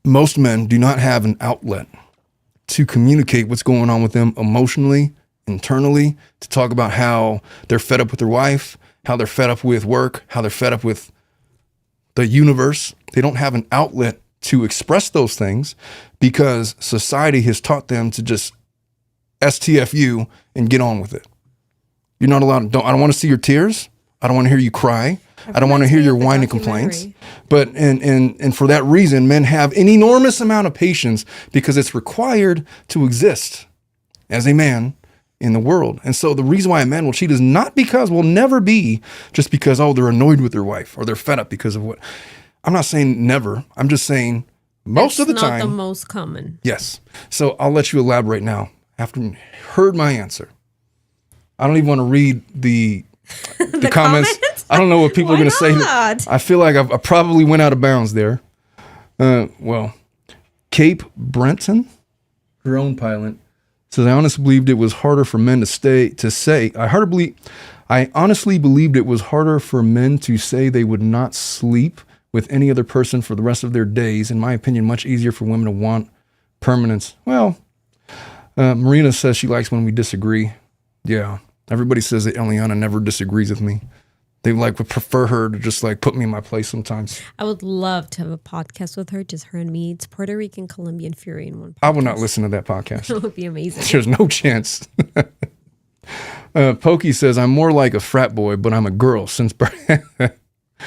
A: Most men do not have an outlet to communicate what's going on with them emotionally, internally, to talk about how they're fed up with their wife, how they're fed up with work, how they're fed up with the universe. They don't have an outlet to express those things because society has taught them to just STFU and get on with it. You're not allowed to, I don't want to see your tears. I don't want to hear you cry. I don't want to hear your whining complaints. But and for that reason, men have an enormous amount of patience because it's required to exist as a man in the world. And so the reason why a man will cheat is not because, will never be just because, oh, they're annoyed with their wife or they're fed up because of what. I'm not saying never. I'm just saying most of the time.
B: It's not the most common.
A: Yes. So I'll let you elaborate now after you heard my answer. I don't even want to read the comments. I don't know what people are going to say. I feel like I probably went out of bounds there. Well, Cape Brenton, drone pilot, says, I honestly believed it was harder for men I honestly believed it was harder for men to say they would not sleep with any other person for the rest of their days. In my opinion, much easier for women to want permanence. Well, Marina says she likes when we disagree. Yeah. Everybody says that Eliana never disagrees with me. They would prefer her to just put me in my place sometimes.
B: I would love to have a podcast with her, just her and me. It's Puerto Rican Colombian Fury in one podcast.
A: I will not listen to that podcast.
B: That would be amazing.
A: There's no chance. Pokey says, I'm more like a frat boy, but I'm a girl since birth.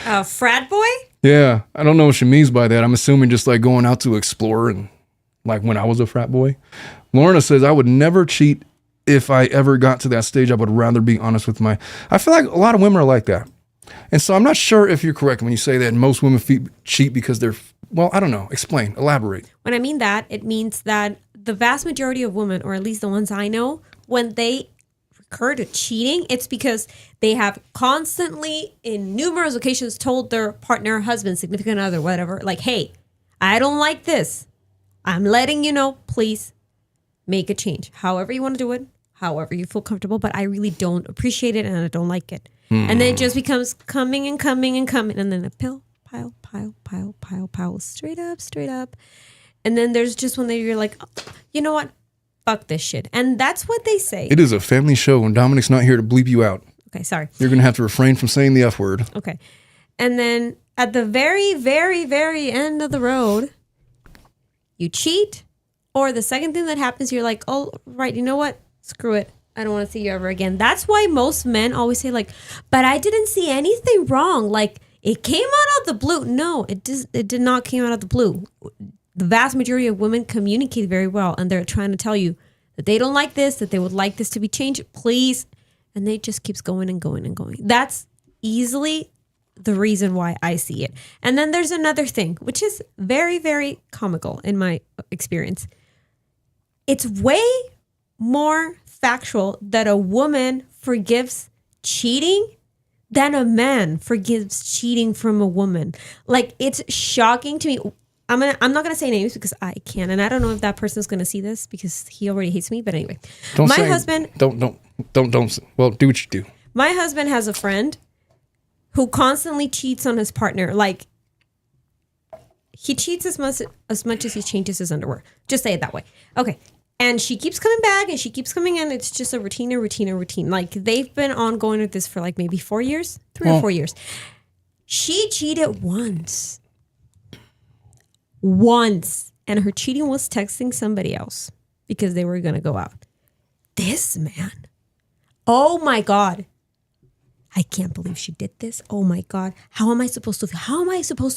B: A frat boy?
A: Yeah. I don't know what she means by that. I'm assuming just going out to explore and when I was a frat boy. Lorna says, I would never cheat. If I ever got to that stage, I would rather be honest with I feel like a lot of women are like that. And so I'm not sure if you're correct when you say that most women cheat because they're, well, I don't know. Explain, elaborate.
B: When I mean that, it means that the vast majority of women, or at least the ones I know, when they recur to cheating, it's because they have constantly, in numerous occasions, told their partner, husband, significant other, whatever, hey, I don't like this. I'm letting you know, please make a change. However you want to do it. However you feel comfortable, but I really don't appreciate it and I don't like it. And then it just becomes coming and coming and coming. And then a pile, straight up. And then there's just when you're like, oh, you know what? fuck this shit. And that's what they say.
A: It is a family show, and Dominic's not here to bleep you out.
B: Okay, sorry.
A: You're going to have to refrain from saying the F word.
B: Okay. And then at the very, very, very end of the road, you cheat, or the second thing that happens, you're like, oh, right, you know what? Screw it. I don't want to see you ever again. That's why most men always say, like, but I didn't see anything wrong. Like, it came out of the blue. No, it did not came out of the blue. The vast majority of women communicate very well, and they're trying to tell you that they don't like this, that they would like this to be changed. Please. And they just keeps going and going and going. That's easily the reason why I see it. And then there's another thing, which is very, very comical in my experience. It's way more factual that a woman forgives cheating than a man forgives cheating from a woman. Like, it's shocking to me. I'm not gonna say names because I can, and I don't know if that person's gonna see this because he already hates me. But anyway,
A: Don't. Well, do what you do.
B: My husband has a friend who constantly cheats on his partner. Like, he cheats as much as he changes his underwear. Just say it that way. Okay. And she keeps coming back and she keeps coming in. It's just a routine. Like, they've been ongoing with this for like maybe 4 years, 3 or 4 years. She cheated once. And her cheating was texting somebody else because they were going to go out. This man. Oh my God. I can't believe she did this. Oh my God. How am I supposed to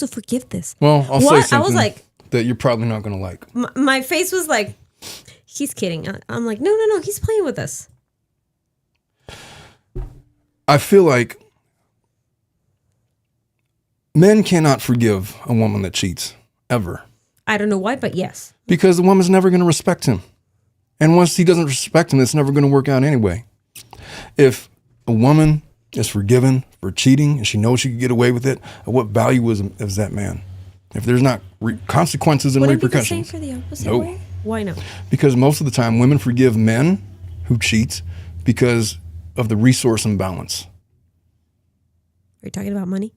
B: forgive this?
A: Well, I'll say something
B: I was like,
A: that you're probably not going to like.
B: My face was like, he's kidding. I'm like, no. He's playing with us.
A: I feel like men cannot forgive a woman that cheats. Ever.
B: I don't know why, but yes.
A: Because the woman's never going to respect him. And once he doesn't respect him, it's never going to work out anyway. If a woman is forgiven for cheating and she knows she could get away with it, what value is that man? If there's not consequences and
B: Wouldn't
A: repercussions.
B: It be the same for the opposite
A: No.
B: way? Why not?
A: Because most of the time women forgive men who cheat because of the resource imbalance.
B: Are you talking about money?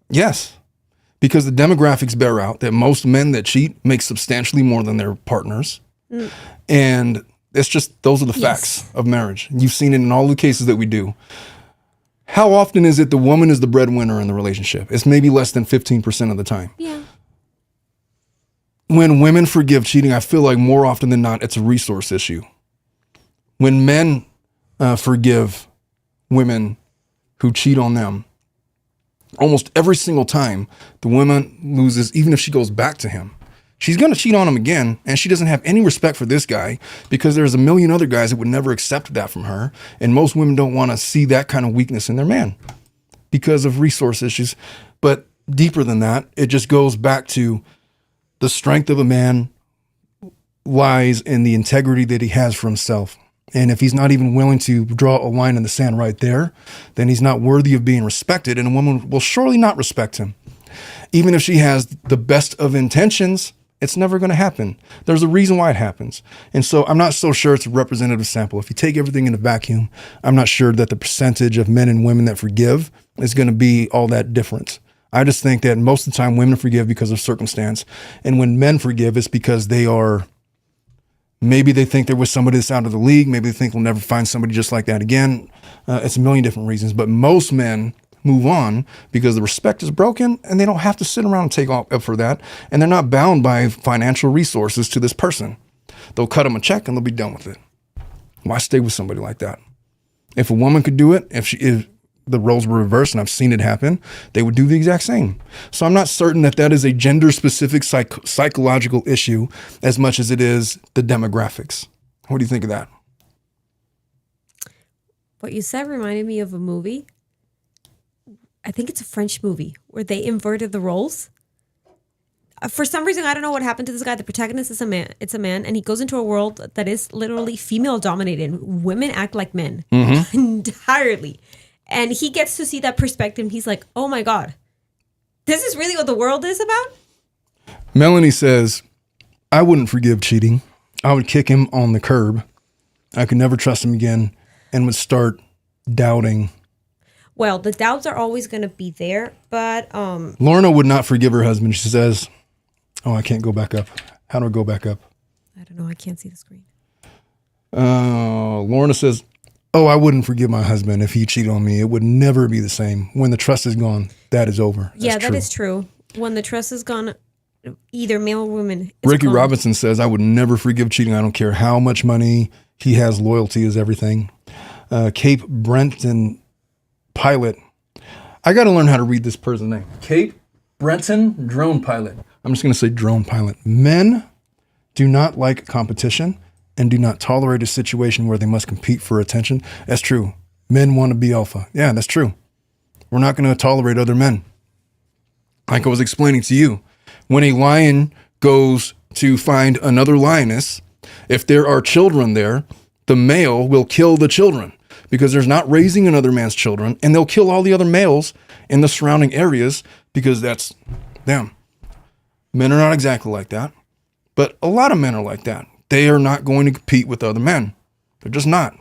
A: Yes. Because the demographics bear out that most men that cheat make substantially more than their partners. And it's just, those are the facts of marriage. You've seen it in all the cases that we do. How often is it the woman is the breadwinner in the relationship? It's maybe less than 15% of the time.
B: Yeah.
A: When women forgive cheating, I feel like more often than not, it's a resource issue. When men forgive women who cheat on them, almost every single time the woman loses, even if she goes back to him, she's going to cheat on him again. And she doesn't have any respect for this guy because there's a million other guys that would never accept that from her. And most women don't want to see that kind of weakness in their man because of resource issues. But deeper than that, it just goes back to the strength of a man lies in the integrity that he has for himself. And if he's not even willing to draw a line in the sand right there, then he's not worthy of being respected. And a woman will surely not respect him. Even if she has the best of intentions, it's never going to happen. There's a reason why it happens. And so I'm not so sure it's a representative sample. If you take everything in a vacuum, I'm not sure that the percentage of men and women that forgive is going to be all that different. I just think that most of the time women forgive because of circumstance. And when men forgive, it's because they are... Maybe they think there was somebody that's out of the league. Maybe they think they'll never find somebody just like that again. It's a million different reasons. But most men move on because the respect is broken and they don't have to sit around and take up for that. And they're not bound by financial resources to this person. They'll cut them a check and they'll be done with it. Why stay with somebody like that? If a woman could do it, if the roles were reversed, and I've seen it happen, they would do the exact same. So I'm not certain that that is a gender-specific psychological issue as much as it is the demographics. What do you think of that?
B: What you said reminded me of a movie. I think it's a French movie where they inverted the roles. For some reason, I don't know what happened to this guy. The protagonist is a man. It's a man, and he goes into a world that is literally female-dominated. Women act like men entirely. And he gets to see that perspective. He's like, oh my God, this is really what the world is about?
A: Melanie says, I wouldn't forgive cheating. I would kick him on the curb. I could never trust him again and would start doubting.
B: Well, the doubts are always going to be there, but...
A: Lorna would not forgive her husband. She says, oh, I can't go back up. How do I go back up?
B: I don't know. I can't see the screen.
A: Lorna says, "Oh, I wouldn't forgive my husband if he cheated on me. It would never be the same. When the trust is gone, that is over."
B: Yeah,
A: That's
B: that
A: true.
B: is true. When the trust is gone, either male or woman.
A: Ricky
B: gone.
A: Robinson says, "I would never forgive cheating. I don't care how much money he has. Loyalty is everything." Cape Brenton Pilot. I got to learn how to read this person's name. Cape Brenton Drone Pilot. I'm just going to say drone pilot. Men do not like competition and do not tolerate a situation where they must compete for attention. That's true. Men want to be alpha. Yeah, that's true. We're not going to tolerate other men. Like I was explaining to you, when a lion goes to find another lioness, if there are children there, the male will kill the children because there's not raising another man's children, and they'll kill all the other males in the surrounding areas because that's them. Men are not exactly like that, but a lot of men are like that. They are not going to compete with other men. They're just not.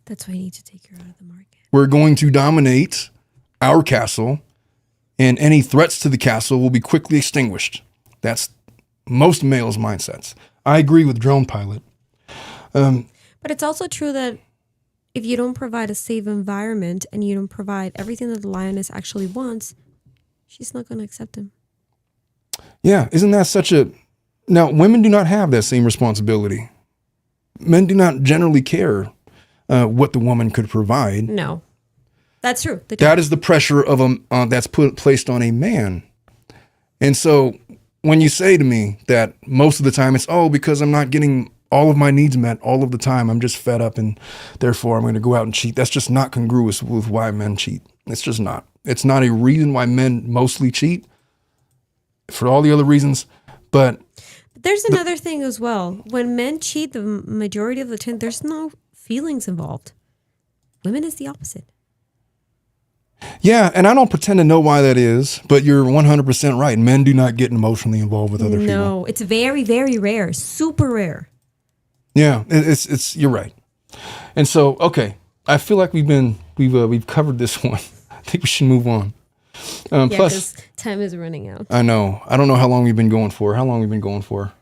B: That's why you need to take her out of the market.
A: We're going to dominate our castle, and any threats to the castle will be quickly extinguished. That's most males' mindsets. I agree with Drone Pilot.
B: But it's also true that if you don't provide a safe environment and you don't provide everything that the lioness actually wants, she's not going to accept him.
A: Yeah, isn't that such a... Now, women do not have that same responsibility. Men do not generally care what the woman could provide.
B: No, that's true.
A: That is the pressure of that's placed on a man. And so when you say to me that most of the time it's, oh, because I'm not getting all of my needs met all of the time, I'm just fed up and therefore I'm going to go out and cheat. That's just not congruous with why men cheat. It's just not. It's not a reason why men mostly cheat for all the other reasons. But
B: there's another thing as well. When men cheat, the majority of the time, there's no feelings involved. Women is the opposite.
A: Yeah, and I don't pretend to know why that is, but you're 100% right. Men do not get emotionally involved with other people.
B: No, it's very, very rare. Super rare.
A: Yeah, it's you're right. And so, okay, I feel like we've covered this one. I think we should move on.
B: Yeah,
A: plus,
B: because time is running out.
A: I know. I don't know how long we've been going for. How long we've been going for?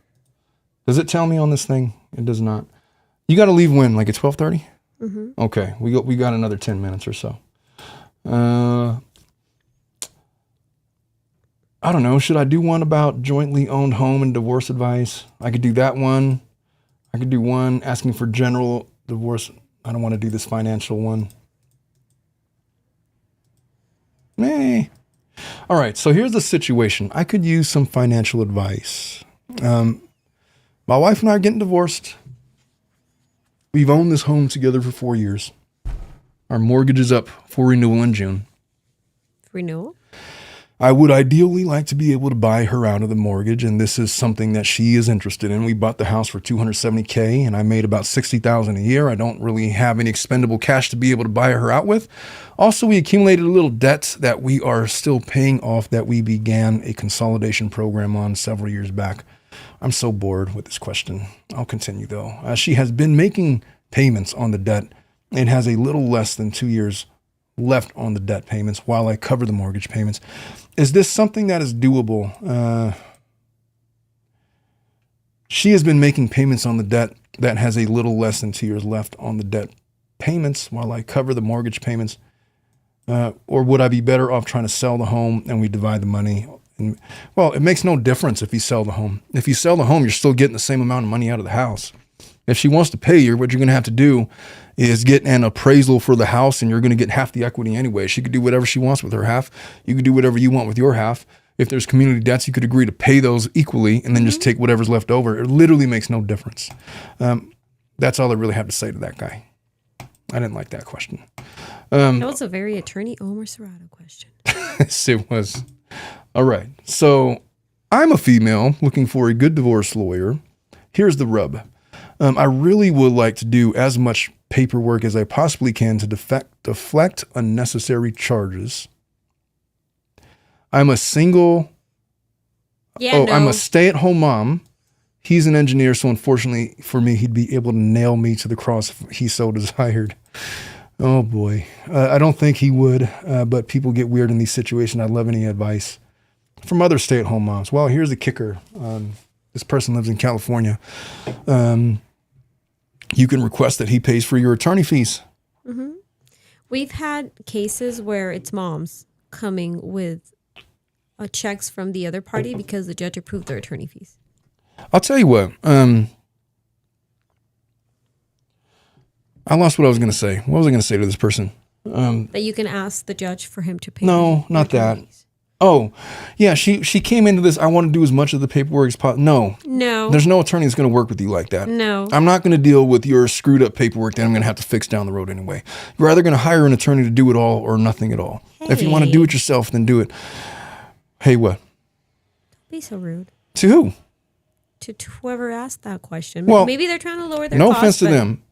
A: Does it tell me on this thing? It does not. You got to leave when? Like at 12:30? Mm-hmm. Okay, we got another 10 minutes or so. I don't know. Should I do one about jointly owned home and divorce advice? I could do that one. I could do one asking for general divorce. I don't want to do this financial one. All right, so here's the situation. I could use some financial advice. My wife and I are getting divorced. We've owned this home together for 4 years. Our mortgage is up for renewal in June.
B: Renewal?
A: I would ideally like to be able to buy her out of the mortgage, and this is something that she is interested in. We bought the house for $270K, and I made about $60,000 a year. I don't really have any expendable cash to be able to buy her out with. Also, we accumulated a little debt that we are still paying off that we began a consolidation program on several years back. I'm so bored with this question. I'll continue, though. She has been making payments on the debt and has a little less than 2 years left on the debt payments while I cover the mortgage payments. Is this something that is doable? She has been making payments on the debt that has a little less than 2 years left on the debt payments while I cover the mortgage payments. Or would I be better off trying to sell the home and we divide the money? And, well, it makes no difference if you sell the home. If you sell the home, you're still getting the same amount of money out of the house. If she wants to pay you, what you're going to have to do is get an appraisal for the house, and you're going to get half the equity anyway. She could do whatever she wants with her half. You could do whatever you want with your half. If there's community debts, you could agree to pay those equally and then just take whatever's left over. It literally makes no difference. That's all I really have to say to that guy. I didn't like that question.
B: That was a very attorney Omar Serrato question.
A: Yes, it was. All right. So I'm a female looking for a good divorce lawyer. Here's the rub. I really would like to do as much paperwork as I possibly can to deflect unnecessary charges. I'm a single... I'm a stay-at-home mom. He's an engineer, so unfortunately for me, he'd be able to nail me to the cross if he so desired. Oh, boy. I don't think he would, but people get weird in these situations. I'd love any advice from other stay-at-home moms. Well, here's the kicker. This person lives in California. you can request that he pays for your attorney fees.
B: We've had cases where it's moms coming with checks from the other party because the judge approved their attorney fees.
A: I'll tell you what. I lost what I was going to say. What was I going to say to this person?
B: That you can ask the judge for him to pay.
A: No, not that. Oh, yeah. She came into this. I want to do as much of the paperwork as possible. No. There's no attorney that's going to work with you like that.
B: No.
A: I'm not going to deal with your screwed up paperwork that I'm going to have to fix down the road anyway. You're either going to hire an attorney to do it all or nothing at all.
B: Hey.
A: If you want to do it yourself, then do it. Hey, what?
B: Don't be so rude.
A: To who?
B: To whoever asked that question.
A: Well,
B: maybe they're trying to lower their
A: no
B: costs,
A: offense to them.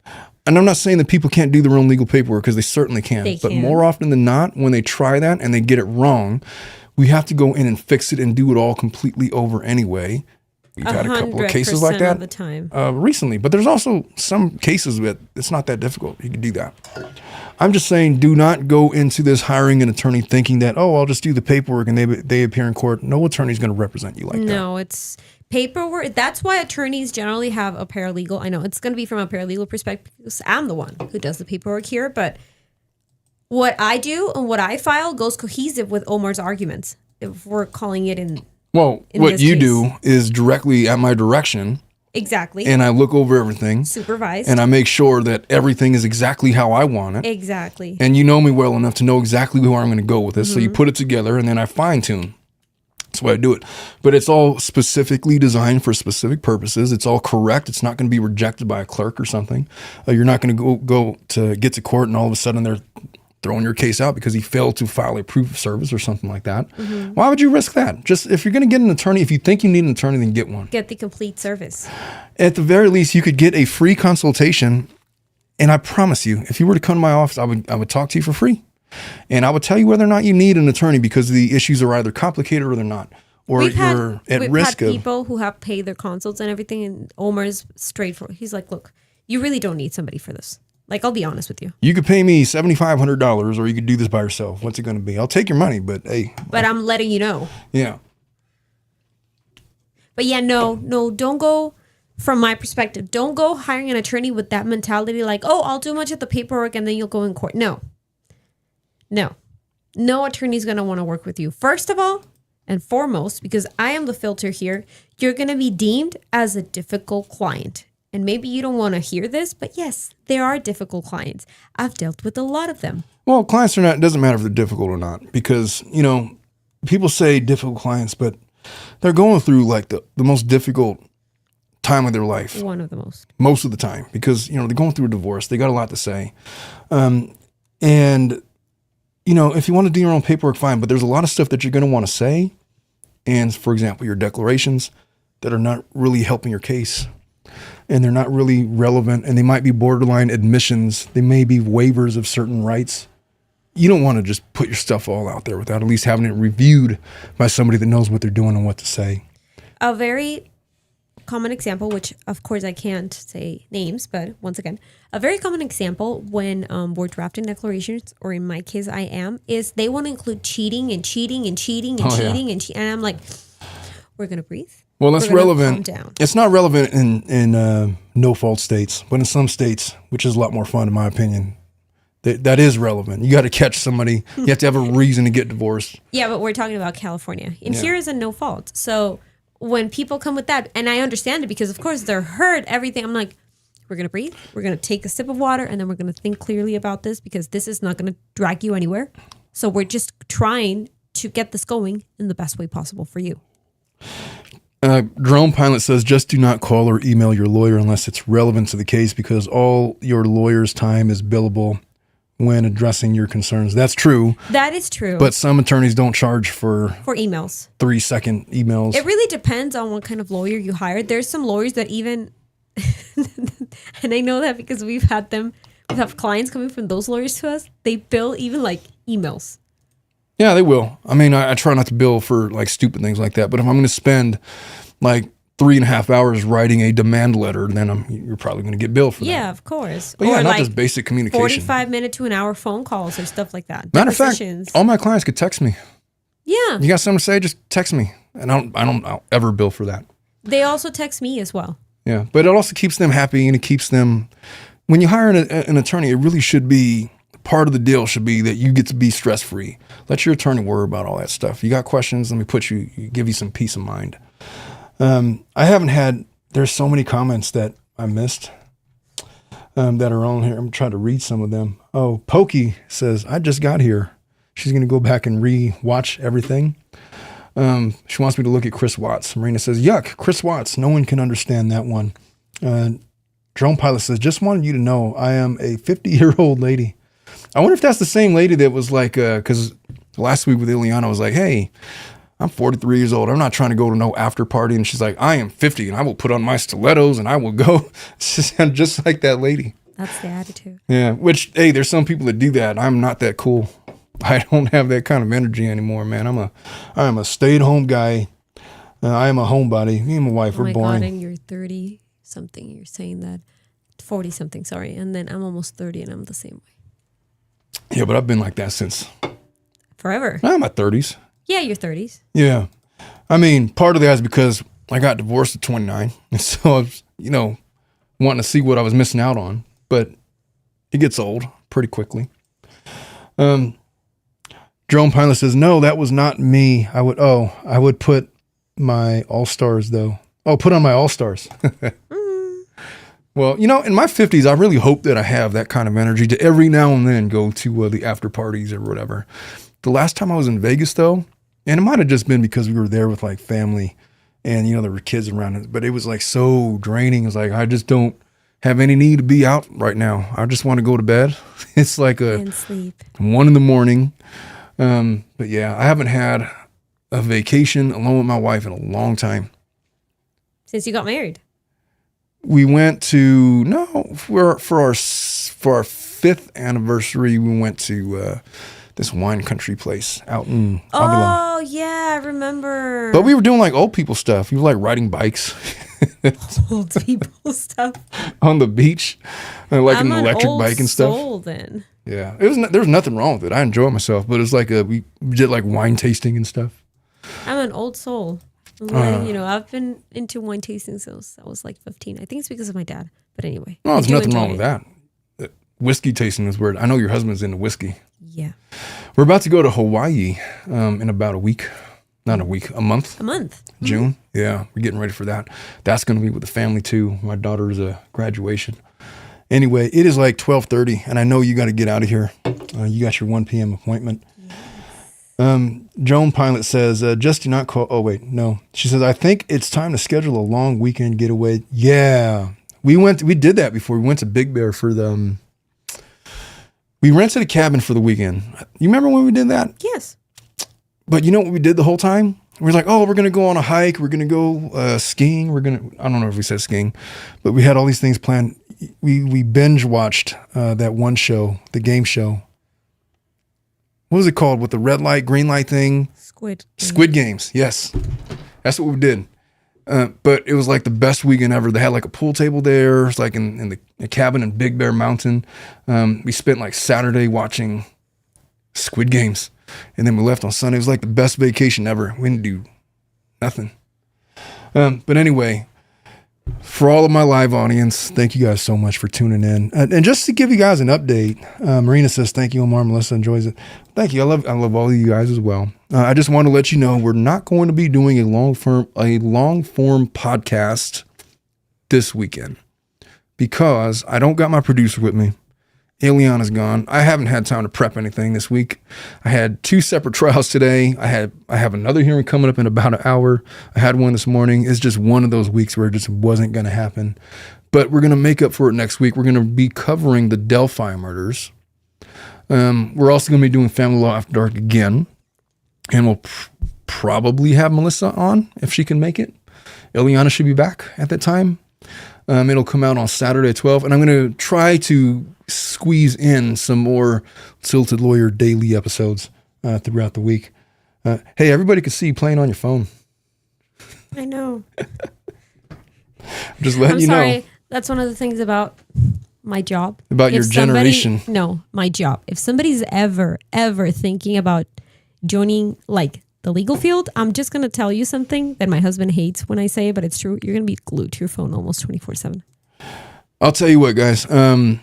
A: And I'm not saying that people can't do their own legal paperwork because they certainly can. But more often than not, when they try that and they get it wrong, we have to go in and fix it and do it all completely over anyway. We've had a couple of cases like that
B: of the time.
A: Recently. But there's also some cases that it's not that difficult. You can do that. I'm just saying, do not go into this hiring an attorney thinking that, oh, I'll just do the paperwork and they appear in court. No attorney's going to represent you like that.
B: No, it's paperwork. That's why attorneys generally have a paralegal. I know it's going to be from a paralegal perspective because I'm the one who does the paperwork here, but what I do and what I file goes cohesive with Omar's arguments. If we're calling it in.
A: Well, what you do is directly at my direction.
B: Exactly.
A: And I look over everything.
B: Supervised.
A: And I make sure that everything is exactly how I want it.
B: Exactly.
A: And you know me well enough to know exactly where I'm going to go with this. So you put it together and then I fine tune. That's why I do it. But it's all specifically designed for specific purposes. It's all correct. It's not going to be rejected by a clerk or something. You're not going to go to get to court and all of a sudden they're throwing your case out because he failed to file a proof of service or something like that. Why would you risk that? Just if you're going to get an attorney, if you think you need an attorney, then get one.
B: Get the complete service.
A: At the very least, you could get a free consultation. And I promise you, if you were to come to my office, I would talk to you for free. And I would tell you whether or not you need an attorney because the issues are either complicated or they're not. Or you're at risk of.
B: We've had people who have paid their consults and everything, and Omar's straightforward. He's like, look, you really don't need somebody for this. Like, I'll be honest with you. You
A: could pay me $7,500 or you could do this by yourself. What's it going to be? I'll take your money, but hey.
B: But I'm letting you know.
A: Yeah.
B: But yeah, no, don't go, from my perspective, don't go hiring an attorney with that mentality like, oh, I'll do much of the paperwork and then you'll go in court. No. No attorney's going to want to work with you. First of all, and foremost, because I am the filter here, you're going to be deemed as a difficult client. And maybe you don't want to hear this, but yes, there are difficult clients. I've dealt with a lot of them.
A: Well, clients are not, it doesn't matter if they're difficult or not because, you know, people say difficult clients, but they're going through like the most difficult time of their life.
B: One of the most.
A: Most of the time because, you know, they're going through a divorce. They got a lot to say. And, you know, if you want to do your own paperwork, fine, but there's a lot of stuff that you're going to want to say. And for example, your declarations that are not really helping your case. And they're not really relevant, and they might be borderline admissions. They may be waivers of certain rights. You don't want to just put your stuff all out there without at least having it reviewed by somebody that knows what they're doing and what to say.
B: A very common example, which of course I can't say names, but once again, a very common example when we're drafting declarations, or in my case I am, is they want to include cheating and cheating and cheating and cheating and and I'm like, we're going to breathe.
A: Well, that's relevant. It's not relevant in no-fault states, but in some states, which is a lot more fun in my opinion, that is relevant. You got to catch somebody. You have to have a reason to get divorced. Yeah,
B: but we're talking about California. And here is a no-fault. So when people come with that, and I understand it because, of course, they're hurt, everything. I'm like, we're going to breathe. We're going to take a sip of water, and then we're going to think clearly about this because this is not going to drag you anywhere. So we're just trying to get this going in the best way possible for you.
A: Drone Pilot says, just do not call or email your lawyer unless it's relevant to the case because all your lawyer's time is billable when addressing your concerns. That's true.
B: That is true.
A: But some attorneys don't charge for
B: emails.
A: 3-second emails.
B: It really depends on what kind of lawyer you hire. There's some lawyers that even, and I know that because we've had clients coming from those lawyers to us. They bill even like emails.
A: Yeah, they will. I mean, I try not to bill for like stupid things like that. But if I'm going to spend like 3.5 hours writing a demand letter, then you're probably going to get billed for that.
B: Yeah, of course.
A: But yeah, not just basic communication.
B: 45-minute to an hour phone calls or stuff like that.
A: Matter of fact, all my clients could text me.
B: Yeah.
A: You got something to say? Just text me. And I don't ever bill for that.
B: They also text me as well.
A: Yeah, but it also keeps them happy, and it keeps them. When you hire an attorney, it really should be part of the deal. Should be that you get to be stress free. Let your attorney worry about all that stuff. You got questions? Let me give you some peace of mind. I haven't had. There's so many comments that I missed that are on here. I'm trying to read some of them. Oh, Pokey says I just got here. She's going to go back and re-watch everything. She wants me to look at Chris Watts. Marina says, yuck, Chris Watts. No one can understand that one. Drone Pilot says, just wanted you to know I am a 50-year-old lady. I wonder if that's the same lady that was like, because last week with Ileana, I was like, hey, I'm 43 years old. I'm not trying to go to no after party. And she's like, I am 50 and I will put on my stilettos and I will go. I'm just like that lady.
B: That's the attitude.
A: Yeah, which, hey, there's some people that do that. I'm not that cool. I don't have that kind of energy anymore, man. I am a stay-at-home guy. I am a homebody. Me and my wife, we're boring.
B: God, and you're 30-something. You're saying that. 40-something, sorry. And then I'm almost 30 and I'm the same way.
A: Yeah, but I've been like that since...
B: Forever.
A: I'm my 30s.
B: Yeah, your 30s.
A: Yeah. I mean, part of that is because I got divorced at 29. And so I was, wanting to see what I was missing out on. But it gets old pretty quickly. Drone Pilot says, no, that was not me. I would put my All-Stars though. Oh, put on my All-Stars. Well, in my 50s, I really hope that I have that kind of energy to every now and then go to the after parties or whatever. The last time I was in Vegas though, and it might have just been because we were there with like family and, there were kids around, but it was like so draining. It was like, I just don't have any need to be out right now. I just want to go to bed. It's like
B: and sleep.
A: 1 a.m. But yeah, I haven't had a vacation alone with my wife in a long time.
B: Since you got married?
A: We went to, for our 5th anniversary, we went to this wine country place out in Avila.
B: Oh, yeah, I remember.
A: But we were doing like old people stuff. We were like riding bikes.
B: Old people stuff.
A: On the beach. Like an electric
B: old
A: bike and stuff.
B: Soul, then.
A: Yeah, there was nothing wrong with it. I enjoyed myself, but it was like we did like wine tasting and stuff.
B: I'm an old soul. I've been into wine tasting since I was like 15. I think it's because of my dad. But anyway.
A: No, there's nothing wrong with that. Whiskey tasting is weird. I know your husband's into whiskey.
B: Yeah.
A: We're about to go to Hawaii in about a week. Not a week, a month.
B: A month.
A: June. Mm-hmm. Yeah, we're getting ready for that. That's going to be with the family too. My daughter's graduation. Anyway, it is like 12:30, and I know you got to get out of here. You got your 1 p.m. appointment. Yes. Joan Pilot says, just do not call. Oh, wait, no. She says, I think it's time to schedule a long weekend getaway. Yeah. We did that before. We went to Big Bear for we rented a cabin for the weekend. You remember when we did that?
B: Yes.
A: But you know what we did the whole time? We were like, oh, we're going to go on a hike. We're going to go skiing. I don't know if we said skiing, but we had all these things planned. We binge watched that one show, the game show. What was it called with the red light, green light thing? Squid Games. Yes. That's what we did. But it was like the best weekend ever. They had like a pool table there. It's like in the cabin in Big Bear Mountain. We spent like Saturday watching Squid Games. And then we left on Sunday. It was like the best vacation ever. We didn't do nothing. But anyway, for all of my live audience, thank you guys so much for tuning in. And just to give you guys an update, Marina says, thank you, Omar. Melissa enjoys it. Thank you. I love all of you guys as well. I just want to let you know we're not going to be doing a long form podcast this weekend because I don't got my producer with me. Ileana's gone. I haven't had time to prep anything this week. I had 2 separate trials today. I have another hearing coming up in about an hour. I had one this morning. It's just one of those weeks where it just wasn't going to happen. But we're going to make up for it next week. We're going to be covering the Delphi murders. We're also going to be doing Family Law After Dark again. And we'll probably have Melissa on if she can make it. Ileana should be back at that time. It'll come out on Saturday at 12. And I'm going to try to squeeze in some more Tilted Lawyer daily episodes throughout the week. Hey, everybody can see you playing on your phone.
B: I know.
A: Just letting you know.
B: That's one of the things about my job.
A: About your generation.
B: No, my job. If somebody's ever thinking about joining, like the legal field, I'm just going to tell you something that my husband hates when I say it, but it's true. You're going to be glued to your phone almost 24/7.
A: I'll tell you what, guys. I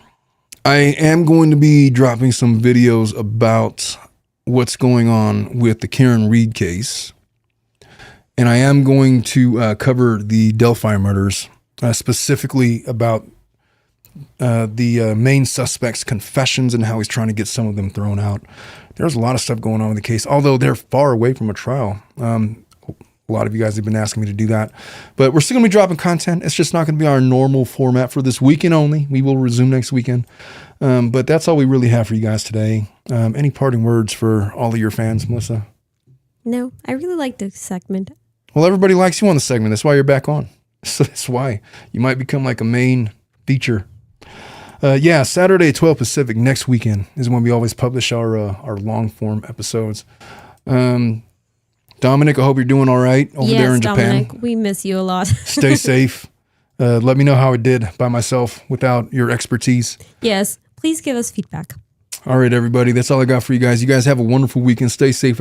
A: am going to be dropping some videos about what's going on with the Karen Reed case. And I am going to cover the Delphi murders, specifically about the main suspect's confessions and how he's trying to get some of them thrown out. There's a lot of stuff going on in the case, although they're far away from a trial. A lot of you guys have been asking me to do that, but we're still gonna be dropping content. It's just not gonna be our normal format for this weekend only. We will resume next weekend. But that's all we really have for you guys today. Any parting words for all of your fans, Melissa?
B: No, I really like this segment.
A: Well, everybody likes you on the segment. That's why you're back on. So that's why you might become like a main feature. Saturday, 12 Pacific, next weekend is when we always publish our long form episodes. Dominic, I hope you're doing all right over there in Japan.
B: Dominic, we miss you a lot.
A: Stay safe. Let me know how I did by myself without your expertise.
B: Yes, please give us feedback.
A: All right, everybody. That's all I got for you guys. You guys have a wonderful weekend. Stay safe.